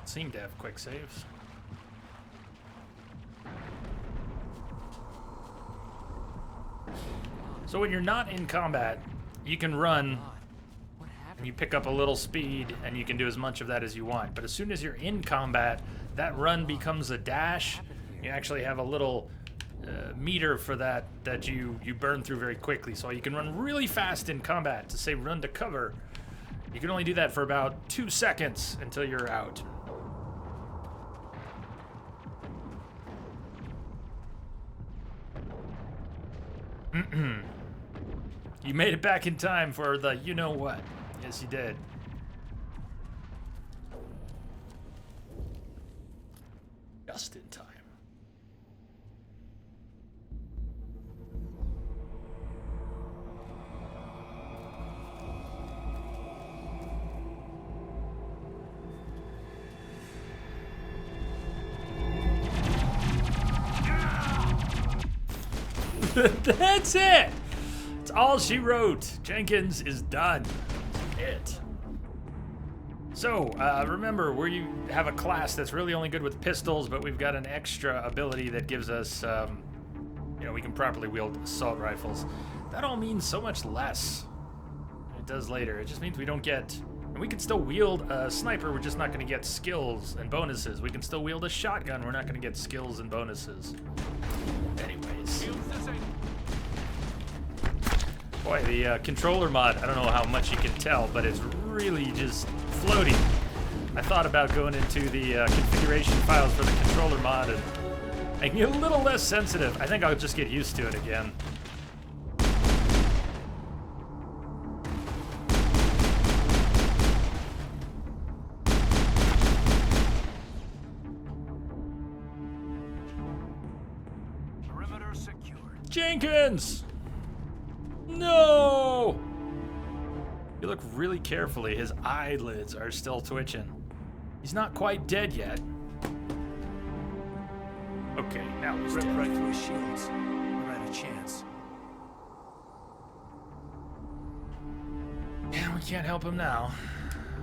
Seem to have quick saves. So when you're not in combat, you can run and you pick up a little speed and you can do as much of that as you want. But as soon as you're in combat, that run becomes a dash. You actually have a little meter for that you burn through very quickly. So you can run really fast in combat. To say run to cover, you can only do that for about 2 seconds until you're out. You made it back in time for the you-know-what. Yes, you did. Just in time. That's it! It's all she wrote. Jenkins is done. It. So, remember, we have a class that's really only good with pistols, but we've got an extra ability that gives us, you know, we can properly wield assault rifles. That all means so much less than it does later. It just means we don't get... And we can still wield a sniper, we're just not going to get skills and bonuses. We can still wield a shotgun, we're not going to get skills and bonuses. Anyways. Boy, the controller mod, I don't know how much you can tell, but it's really just floaty. I thought about going into the configuration files for the controller mod and making it a little less sensitive. I think I'll just get used to it again. Perimeter secured. Jenkins! No! You look really carefully. His eyelids are still twitching. He's not quite dead yet. Okay, now he's dead. Right through his shields. We're at a chance. Yeah, we can't help him now.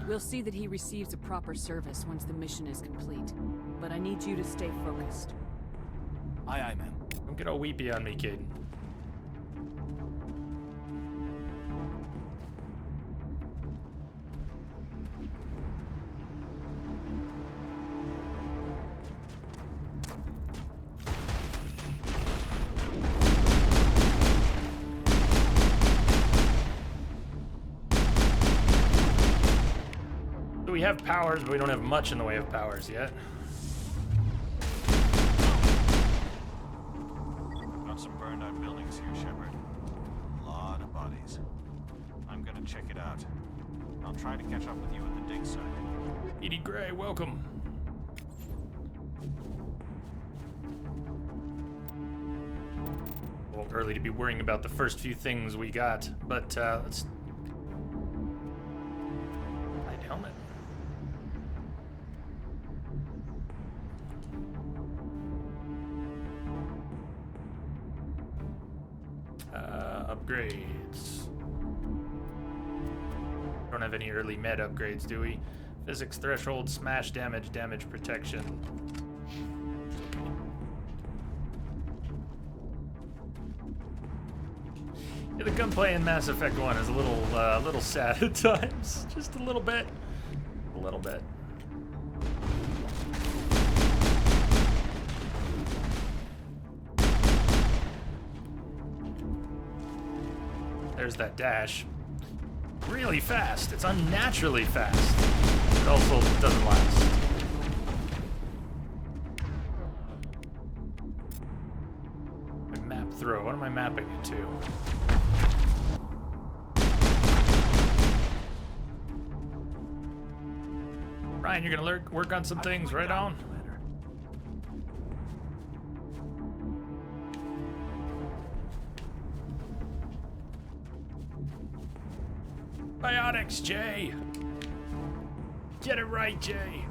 We'll see that he receives a proper service once the mission is complete. But I need you to stay focused. Aye, aye, ma'am. Don't get all weepy on me, kid. We have powers, but we don't have much in the way of powers yet. Got some burned out buildings here, Shepard. A lot of bodies. I'm gonna check it out. I'll try to catch up with you at the dig site. Edie Gray, welcome. A little early to be worrying about the first few things we got, but let's... Light helmet. Upgrades. Don't have any early med upgrades, do we? Physics threshold, smash damage, damage protection. Yeah, the gunplay in Mass Effect 1 is a little sad at times. Just a little bit. A little bit. There's that dash. Really fast. It's unnaturally fast. It also doesn't last. My map throw. What am I mapping it to? Ryan, you're gonna work on some things, right on? Biotics, Jay! Get it right, Jay!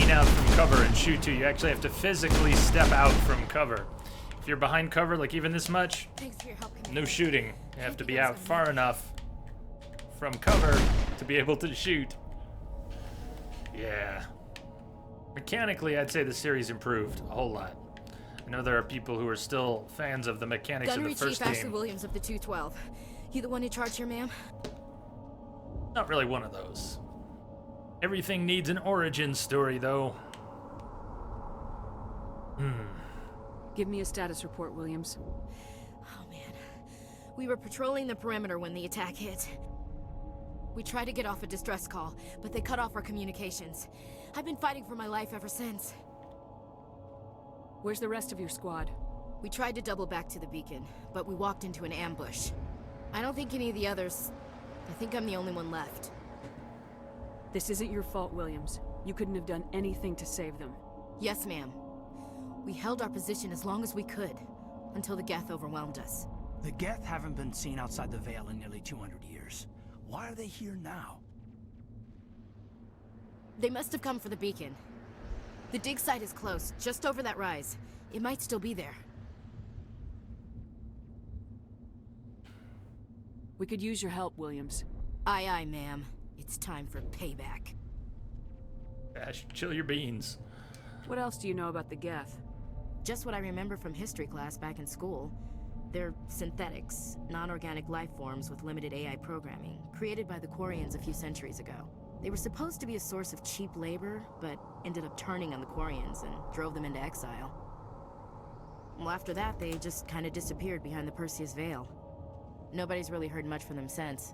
lean out from cover and shoot too. You actually have to physically step out from cover. If you're behind cover, like even this much, no shooting. You have to be out far enough from cover to be able to shoot. Yeah. Mechanically, I'd say the series improved a whole lot. I know there are people who are still fans of the mechanics Gunnery of the first Chief Ashley game. Williams of the 212. You the one in charge here, ma'am? Not really one of those. Everything needs an origin story, though. Give me a status report, Williams. Oh, man. We were patrolling the perimeter when the attack hit. We tried to get off a distress call, but they cut off our communications. I've been fighting for my life ever since. Where's the rest of your squad? We tried to double back to the beacon, but we walked into an ambush. I don't think any of the others... I think I'm the only one left. This isn't your fault, Williams. You couldn't have done anything to save them. Yes, ma'am. We held our position as long as we could, until the Geth overwhelmed us. The Geth haven't been seen outside the Veil in nearly 200 years. Why are they here now? They must have come for the beacon. The dig site is close, just over that rise. It might still be there. We could use your help, Williams. Aye, aye, ma'am. It's time for payback. Ash, chill your beans. What else do you know about the Geth? Just what I remember from history class back in school. They're synthetics, non-organic life forms with limited AI programming, created by the Quarians a few centuries ago. They were supposed to be a source of cheap labor, but ended up turning on the Quarians and drove them into exile. Well, after that, they just kind of disappeared behind the Perseus Veil. Nobody's really heard much from them since.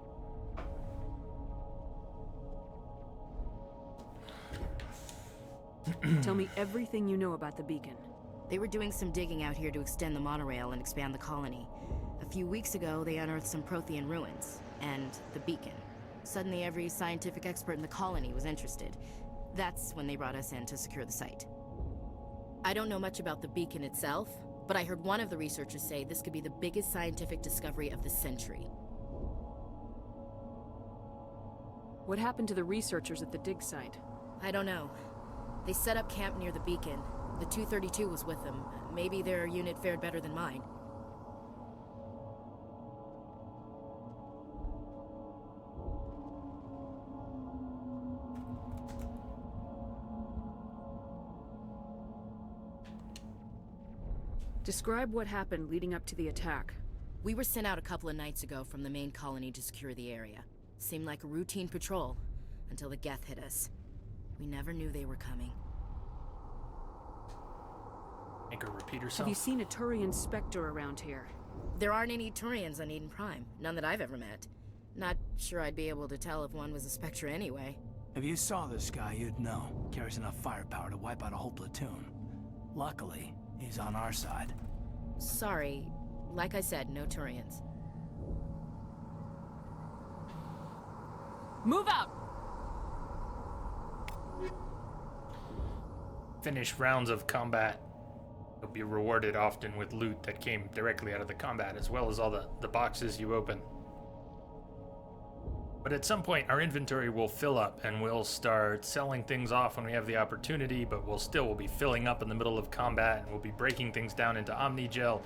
Tell me everything you know about the beacon. They were doing some digging out here to extend the monorail and expand the colony. A few weeks ago, they unearthed some Prothean ruins, and the beacon. Suddenly, every scientific expert in the colony was interested. That's when they brought us in to secure the site. I don't know much about the beacon itself, but I heard one of the researchers say this could be the biggest scientific discovery of the century. What happened to the researchers at the dig site? I don't know. They set up camp near the beacon. The 232 was with them. Maybe their unit fared better than mine. Describe what happened leading up to the attack. We were sent out a couple of nights ago from the main colony to secure the area. Seemed like a routine patrol, until the Geth hit us. We never knew they were coming. Make her repeat herself. Have you seen a Turian Spectre around here? There aren't any Turians on Eden Prime. None that I've ever met. Not sure I'd be able to tell if one was a Spectre anyway. If you saw this guy, you'd know. Carries enough firepower to wipe out a whole platoon. Luckily, he's on our side. Sorry. Like I said, no Turians. Move out! Finish rounds of combat. You'll be rewarded often with loot that came directly out of the combat, as well as all the boxes you open. But at some point, our inventory will fill up, and we'll start selling things off when we have the opportunity, but we'll be filling up in the middle of combat, and we'll be breaking things down into Omnigel.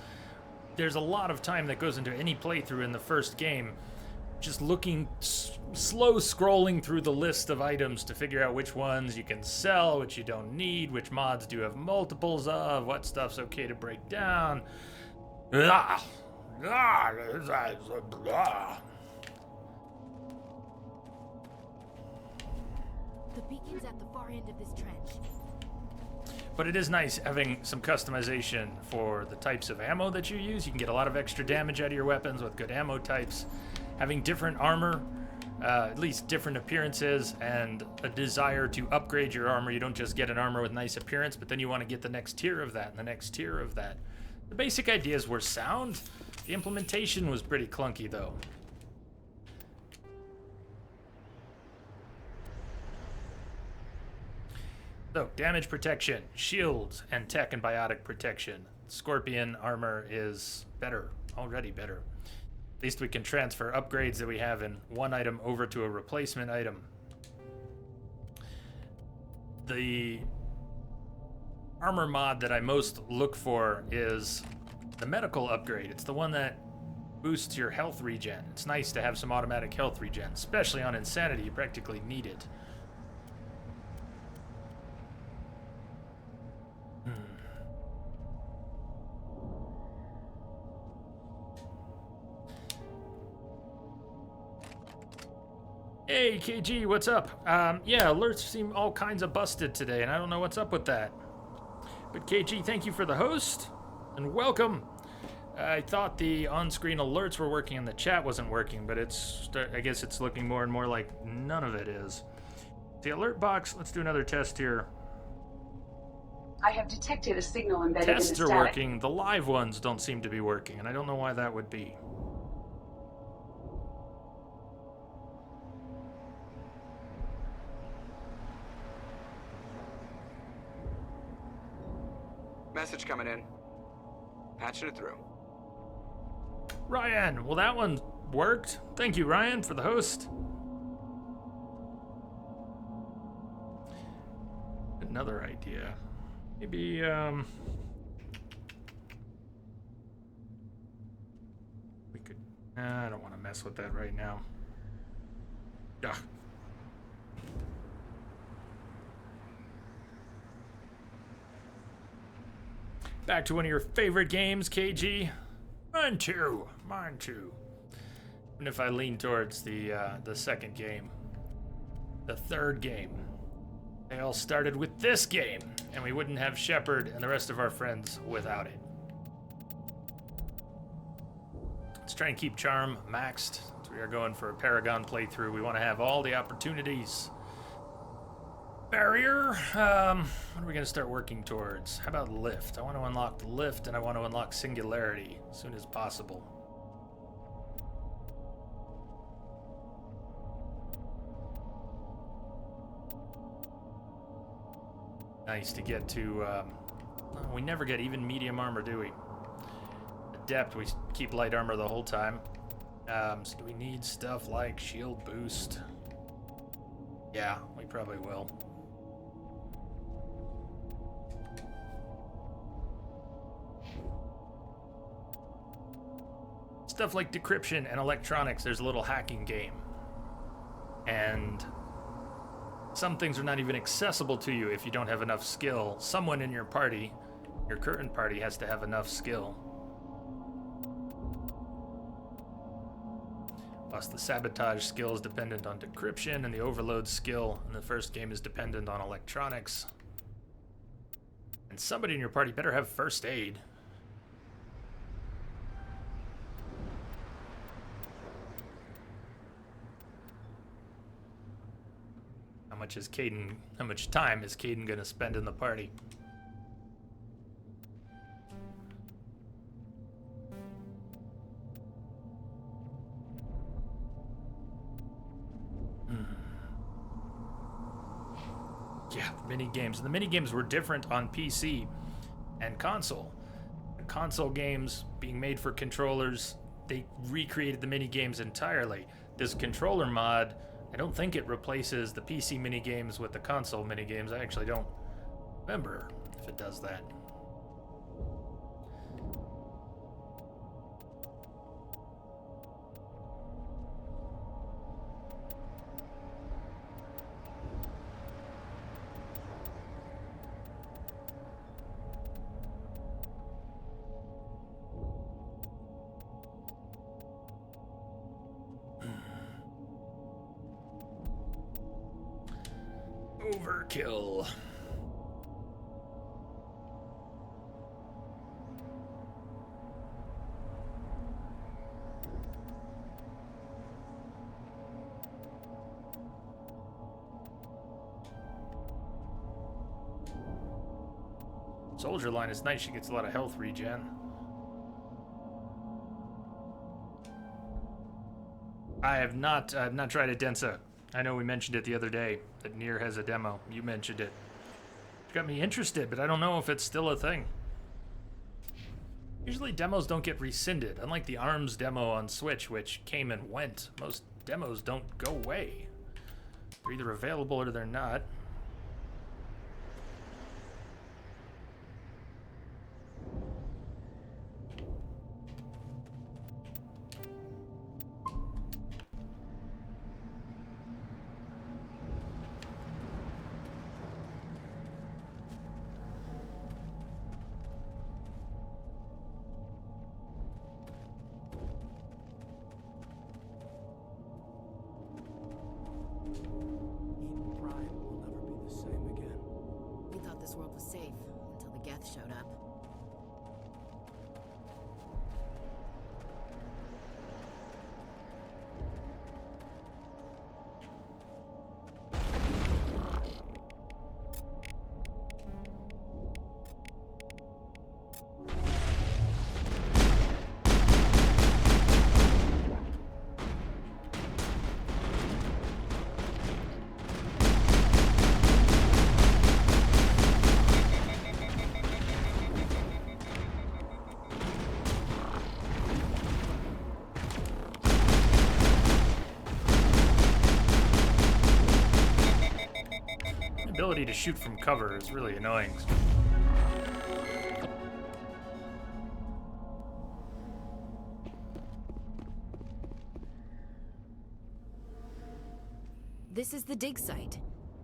There's a lot of time that goes into any playthrough in the first game, just looking, slow scrolling through the list of items to figure out which ones you can sell, which you don't need, which mods do have multiples of, what stuff's okay to break down. The beacon's at the far end of this trench. But it is nice having some customization for the types of ammo that you use. You can get a lot of extra damage out of your weapons with good ammo types. Having different armor, at least different appearances, and a desire to upgrade your armor. You don't just get an armor with nice appearance, but then you want to get the next tier of that and the next tier of that. The basic ideas were sound. The implementation was pretty clunky, though. So, damage protection, shields, and tech and biotic protection. Scorpion armor is better, already better. At least we can transfer upgrades that we have in one item over to a replacement item. The armor mod that I most look for is the medical upgrade. It's the one that boosts your health regen. It's nice to have some automatic health regen, especially on Insanity. You practically need it. Hey, KG, what's up? Yeah, alerts seem all kinds of busted today, and I don't know what's up with that. But KG, thank you for the host, and welcome. I thought the on-screen alerts were working and the chat wasn't working, but I guess it's looking more and more like none of it is. The alert box, let's do another test here. I have detected a signal embedded in the static. Tests are working, the live ones don't seem to be working, and I don't know why that would be. Message coming in. Patching it through. Ryan, well that one worked. Thank you, Ryan, for the host. Another idea. Maybe, we could... I don't want to mess with that right now. Ugh. Back to one of your favorite games, KG. Mine too. Mine too. And if I lean towards the second game, the third game, they all started with this game, and we wouldn't have Shepard and the rest of our friends without it. Let's try and keep Charm maxed. So we are going for a Paragon playthrough. We want to have all the opportunities. Barrier, what are we going to start working towards? How about lift? I want to unlock the lift, and I want to unlock singularity as soon as possible. Nice to get to, we never get even medium armor, do we? Adept, we keep light armor the whole time. So do we need stuff like shield boost? Yeah, we probably will. Stuff like decryption and electronics, there's a little hacking game. And some things are not even accessible to you if you don't have enough skill. Someone in your party, your current party, has to have enough skill. Plus the sabotage skill is dependent on decryption, and the overload skill in the first game is dependent on electronics. And somebody in your party better have first aid. How much time is Caden gonna spend in the party? Yeah, mini games. And the mini games were different on PC and console. The console games being made for controllers, they recreated the mini games entirely. This controller mod, I don't think it replaces the PC minigames with the console minigames. I actually don't remember if it does that. Overkill. Soldier line is nice. She gets a lot of health regen. I have not tried Adensa. I know we mentioned it the other day, that Nier has a demo. You mentioned it. It got me interested, but I don't know if it's still a thing. Usually demos don't get rescinded, unlike the ARMS demo on Switch, which came and went. Most demos don't go away. They're either available or they're not. Eden Prime will never be the same again. We thought this world was safe until the Geth showed up. Ability to shoot from cover is really annoying. This is the dig site.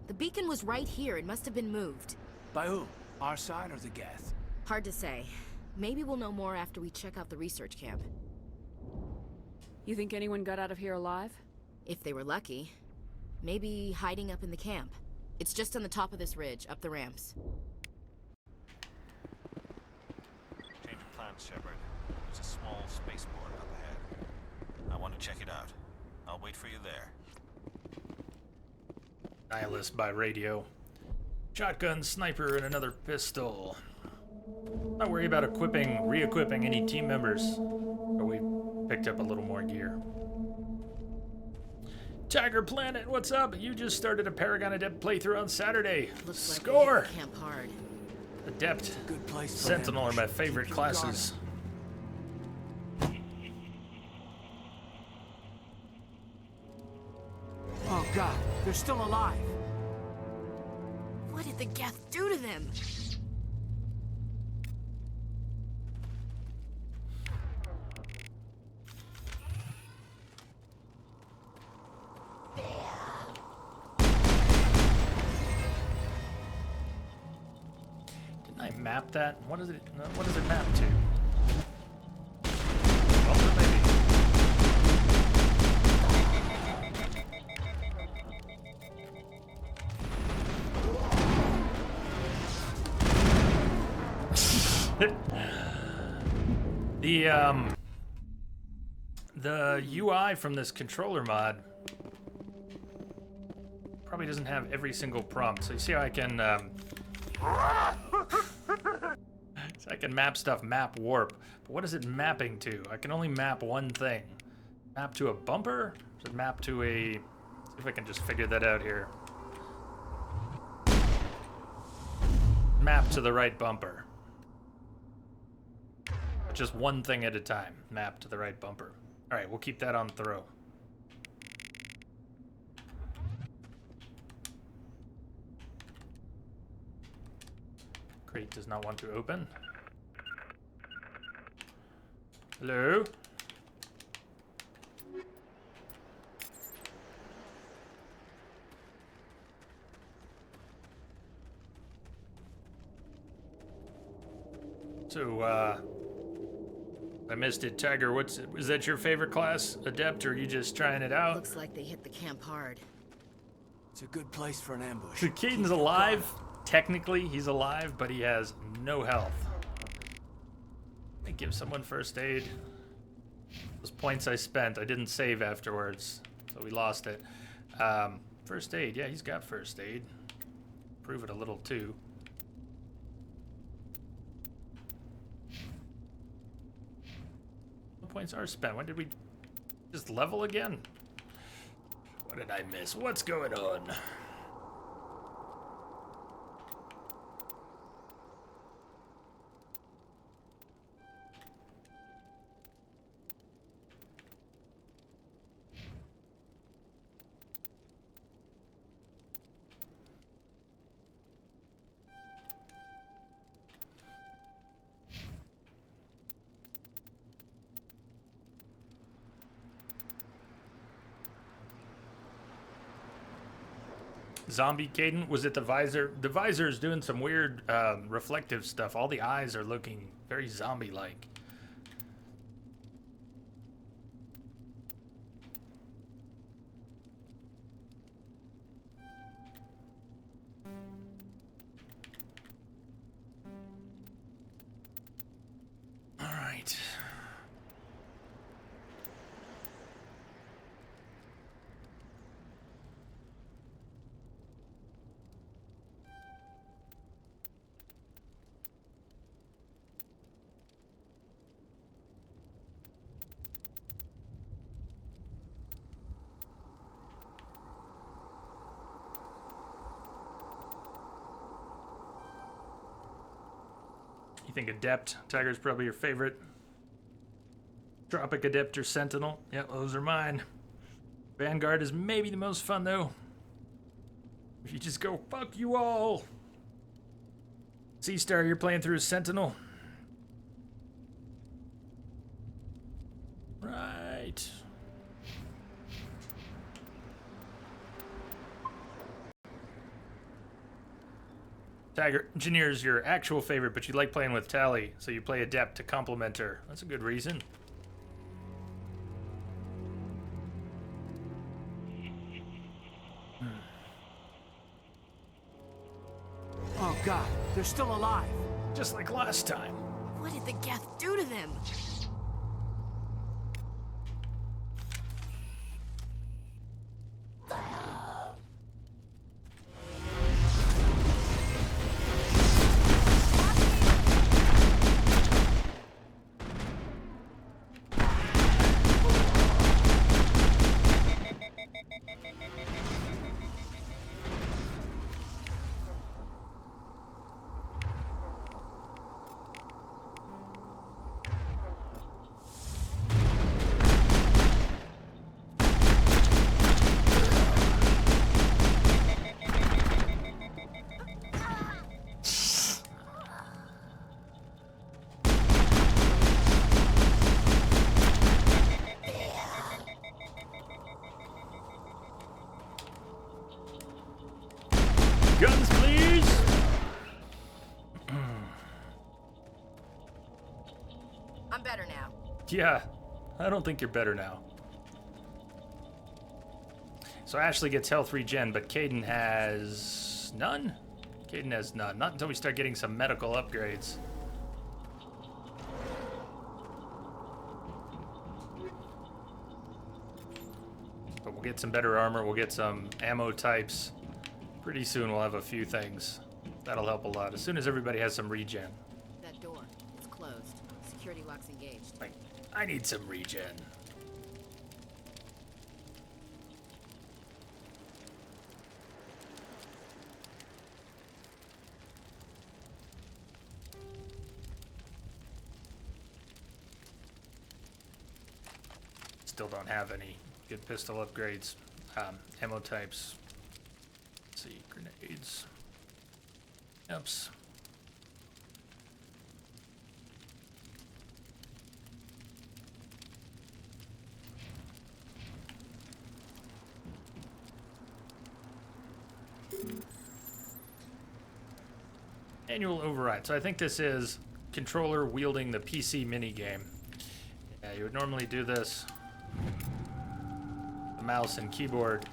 The beacon was right here. It must have been moved. By who? Our side or the Geth? Hard to say. Maybe we'll know more after we check out the research camp. You think anyone got out of here alive? If they were lucky. Maybe hiding up in the camp. It's just on the top of this ridge, up the ramps. Change of plans, Shepard. There's a small spaceport up ahead. I want to check it out. I'll wait for you there. Nihilist by radio. Shotgun, sniper, and another pistol. Not worry about re-equipping any team members. But we picked up a little more gear. Tiger Planet, what's up? You just started a Paragon Adept playthrough on Saturday. Looks Score! Like camp hard. Adept, Good place for Sentinel are ambush. my favorite classes. Oh god, they're still alive. What did the Geth do to them? Didn't I map that? What does it map to? Bumper, maybe? The UI from this controller mod probably doesn't have every single prompt. So you see how I can so I can map stuff, map warp. But what is it mapping to? I can only map one thing. Map to a bumper? Does it map to a... See if I can just figure that out here. Map to the right bumper. Just one thing at a time. Map to the right bumper. Alright, we'll keep that on throw. Crate does not want to open. Hello? So, I missed it. Tiger, is that your favorite class, Adept, or are you just trying it out? Looks like they hit the camp hard. It's a good place for an ambush. So Caden's alive. Technically, he's alive, but he has no health. Let me give someone first aid. Those points I spent, I didn't save afterwards, so we lost it. First aid, yeah, he's got first aid. Prove it a little too. Points are spent. When did we just level again? What did I miss? What's going on? Zombie Caden, was it the visor? The visor is doing some weird reflective stuff. All the eyes are looking very zombie-like. You think Adept, Tiger's probably your favorite. Tropic Adept or Sentinel. Yep, those are mine. Vanguard is maybe the most fun, though. If you just go, fuck you all. Sea-Star, you're playing through Sentinel. Right. Tiger, Engineer's your actual favorite, but you like playing with Tali, so you play Adept to complement her. That's a good reason. Oh god, they're still alive. Just like last time. What did the Geth do to them? Guns, please! I'm better now. Yeah, I don't think you're better now. So Ashley gets health regen, but Caden has none? Caden has none. Not until we start getting some medical upgrades. But we'll get some better armor, we'll get some ammo types. Pretty soon we'll have a few things. That'll help a lot. As soon as everybody has some regen. That door, it's closed. Security lock's engaged. I need some regen. Still don't have any good pistol upgrades. Ammo types. Let's see, grenades. Oops. Annual override. So I think this is controller wielding the PC minigame. Yeah, you would normally do this. The mouse and keyboard.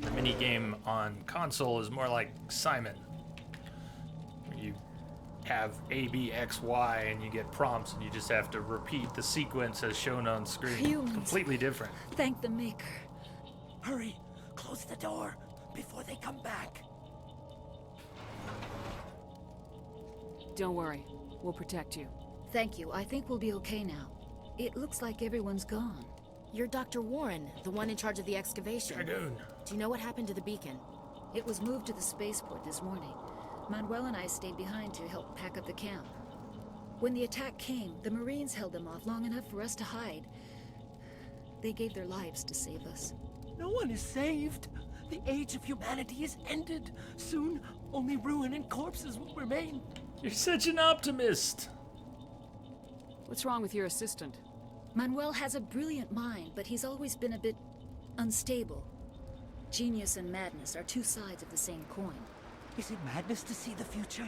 The minigame on console is more like Simon. You have A, B, X, Y, and you get prompts, and you just have to repeat the sequence as shown on screen. Humans. Completely different. Thank the Maker. Hurry, close the door before they come back. Don't worry, we'll protect you. Thank you. I think we'll be okay now. It looks like everyone's gone. You're Dr. Warren, the one in charge of the excavation. Dragoon. Do you know what happened to the beacon? It was moved to the spaceport this morning. Manuel and I stayed behind to help pack up the camp. When the attack came, the Marines held them off long enough for us to hide. They gave their lives to save us. No one is saved. The age of humanity is ended. Soon, only ruin and corpses will remain. You're such an optimist. What's wrong with your assistant? Manuel has a brilliant mind, but he's always been a bit unstable. Genius and madness are two sides of the same coin. Is it madness to see the future?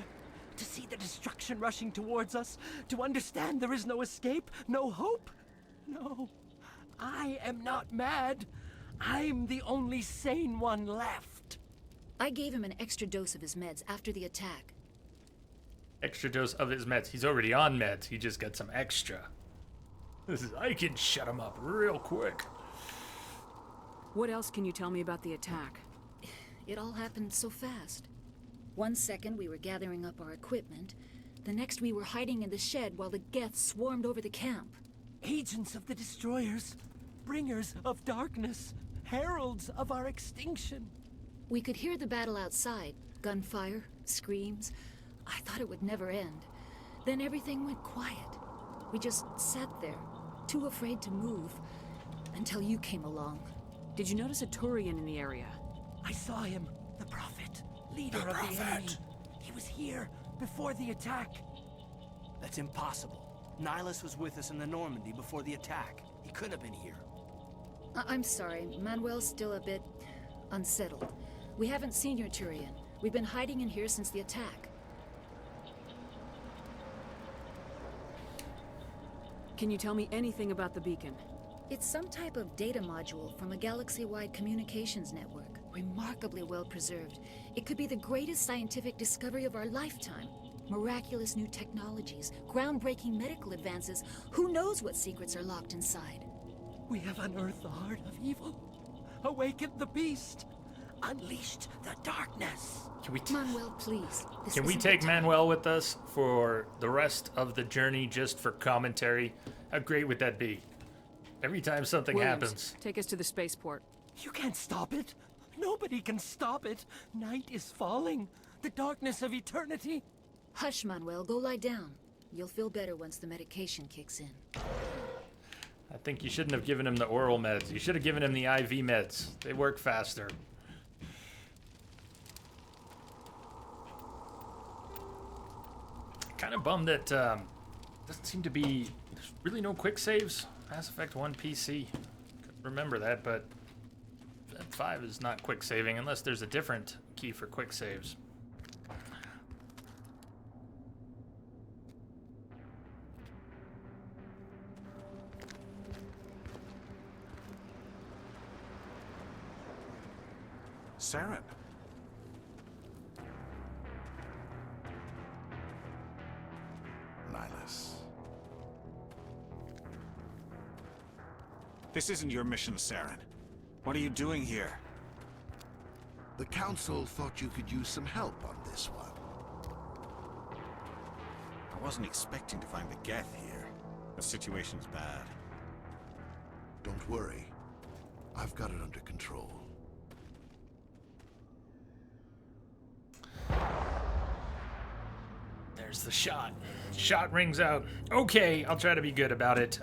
To see the destruction rushing towards us? To understand there is no escape? No hope? No. I am not mad. I'm the only sane one left. I gave him an extra dose of his meds after the attack. Extra dose of his meds. He's already on meds. He just got some extra. I can shut him up real quick. What else can you tell me about the attack? It all happened so fast. 1 second we were gathering up our equipment. The next we were hiding in the shed while the Geth swarmed over the camp. Agents of the Destroyers. Bringers of darkness. Heralds of our extinction. We could hear the battle outside. Gunfire, screams. I thought it would never end. Then everything went quiet. We just sat there, too afraid to move, until you came along. Did you notice a Turian in the area? I saw him. The Prophet. Leader of the enemy. He was here before the attack. That's impossible. Nihilus was with us in the Normandy before the attack. He couldn't have been here. I'm sorry, Manuel's still a bit unsettled. We haven't seen your Turian. We've been hiding in here since the attack. Can you tell me anything about the beacon? It's some type of data module from a galaxy-wide communications network. Remarkably well preserved. It could be the greatest scientific discovery of our lifetime. Miraculous new technologies, groundbreaking medical advances. Who knows what secrets are locked inside? We have unearthed the heart of evil, awakened the beast, unleashed the darkness. Can we Manuel, please. Can we take Manuel with us for the rest of the journey just for commentary? How great would that be? Every time something Williams, happens. take us to the spaceport. You can't stop it. Nobody can stop it. Night is falling. The darkness of eternity. Hush, Manuel. Go lie down. You'll feel better once the medication kicks in. I think you shouldn't have given him the oral meds. You should have given him the IV meds. They work faster. Kind of bummed that doesn't seem to be. There's really no quick saves. Mass Effect 1 PC. Couldn't remember that, but 5 is not quick saving unless there's a different key for quick saves. Saren. Nihilus. This isn't your mission, Saren. What are you doing here? The Council thought you could use some help on this one. I wasn't expecting to find the Geth here. The situation's bad. Don't worry. I've got it under control. There's the shot. Shot rings out. Okay, I'll try to be good about it.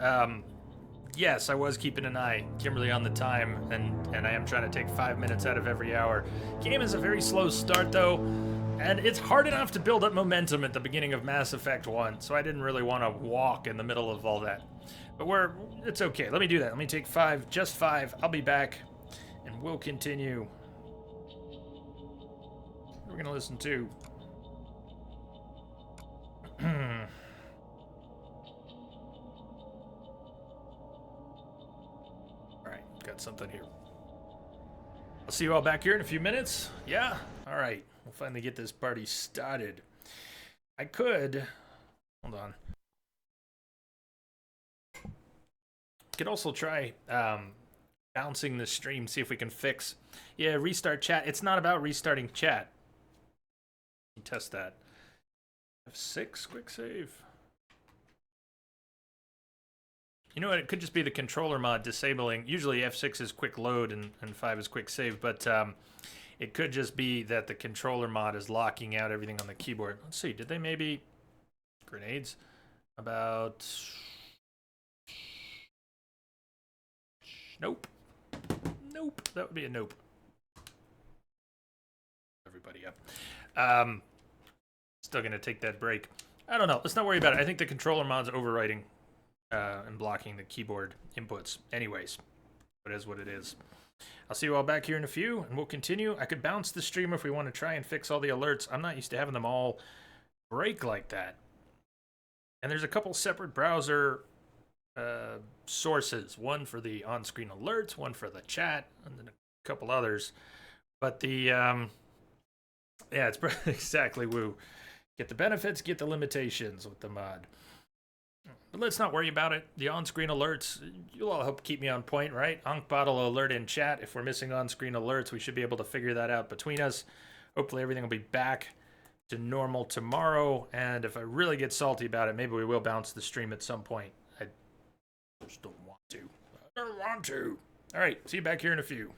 Yes, I was keeping an eye, Kimberly, on the time, and I am trying to take 5 minutes out of every hour. Game is a very slow start, though, and it's hard enough to build up momentum at the beginning of Mass Effect 1, so I didn't really want to walk in the middle of all that. But it's okay. Let me do that. Let me take 5, just 5. I'll be back, and we'll continue. We're going to listen to... Alright, got something here. I'll see you all back here in a few minutes. Yeah? Alright, we'll finally get this party started. I could... Hold on. Could also try bouncing the stream, see if we can fix... Yeah, restart chat. It's not about restarting chat. Test that. F6, quick save. You know what, it could just be the controller mod disabling. Usually F6 is quick load and 5 is quick save, but it could just be that the controller mod is locking out everything on the keyboard. Let's see, did they maybe... Grenades? About... Nope. Nope, that would be a nope. Everybody up. Still gonna take that break. I don't know. Let's not worry about it. I think the controller mod's overwriting and blocking the keyboard inputs. Anyways, it is what it is. I'll see you all back here in a few, and we'll continue. I could bounce the stream if we want to try and fix all the alerts. I'm not used to having them all break like that. And there's a couple separate browser sources. One for the on-screen alerts, one for the chat, and then a couple others. But the... yeah, it's exactly woo. Get the benefits, get the limitations with the mod. But let's not worry about it. The on-screen alerts, you'll all help keep me on point, right? Ankbot will alert in chat. If we're missing on-screen alerts, we should be able to figure that out between us. Hopefully everything will be back to normal tomorrow. And if I really get salty about it, maybe we will bounce the stream at some point. I just don't want to. I don't want to. All right, see you back here in a few.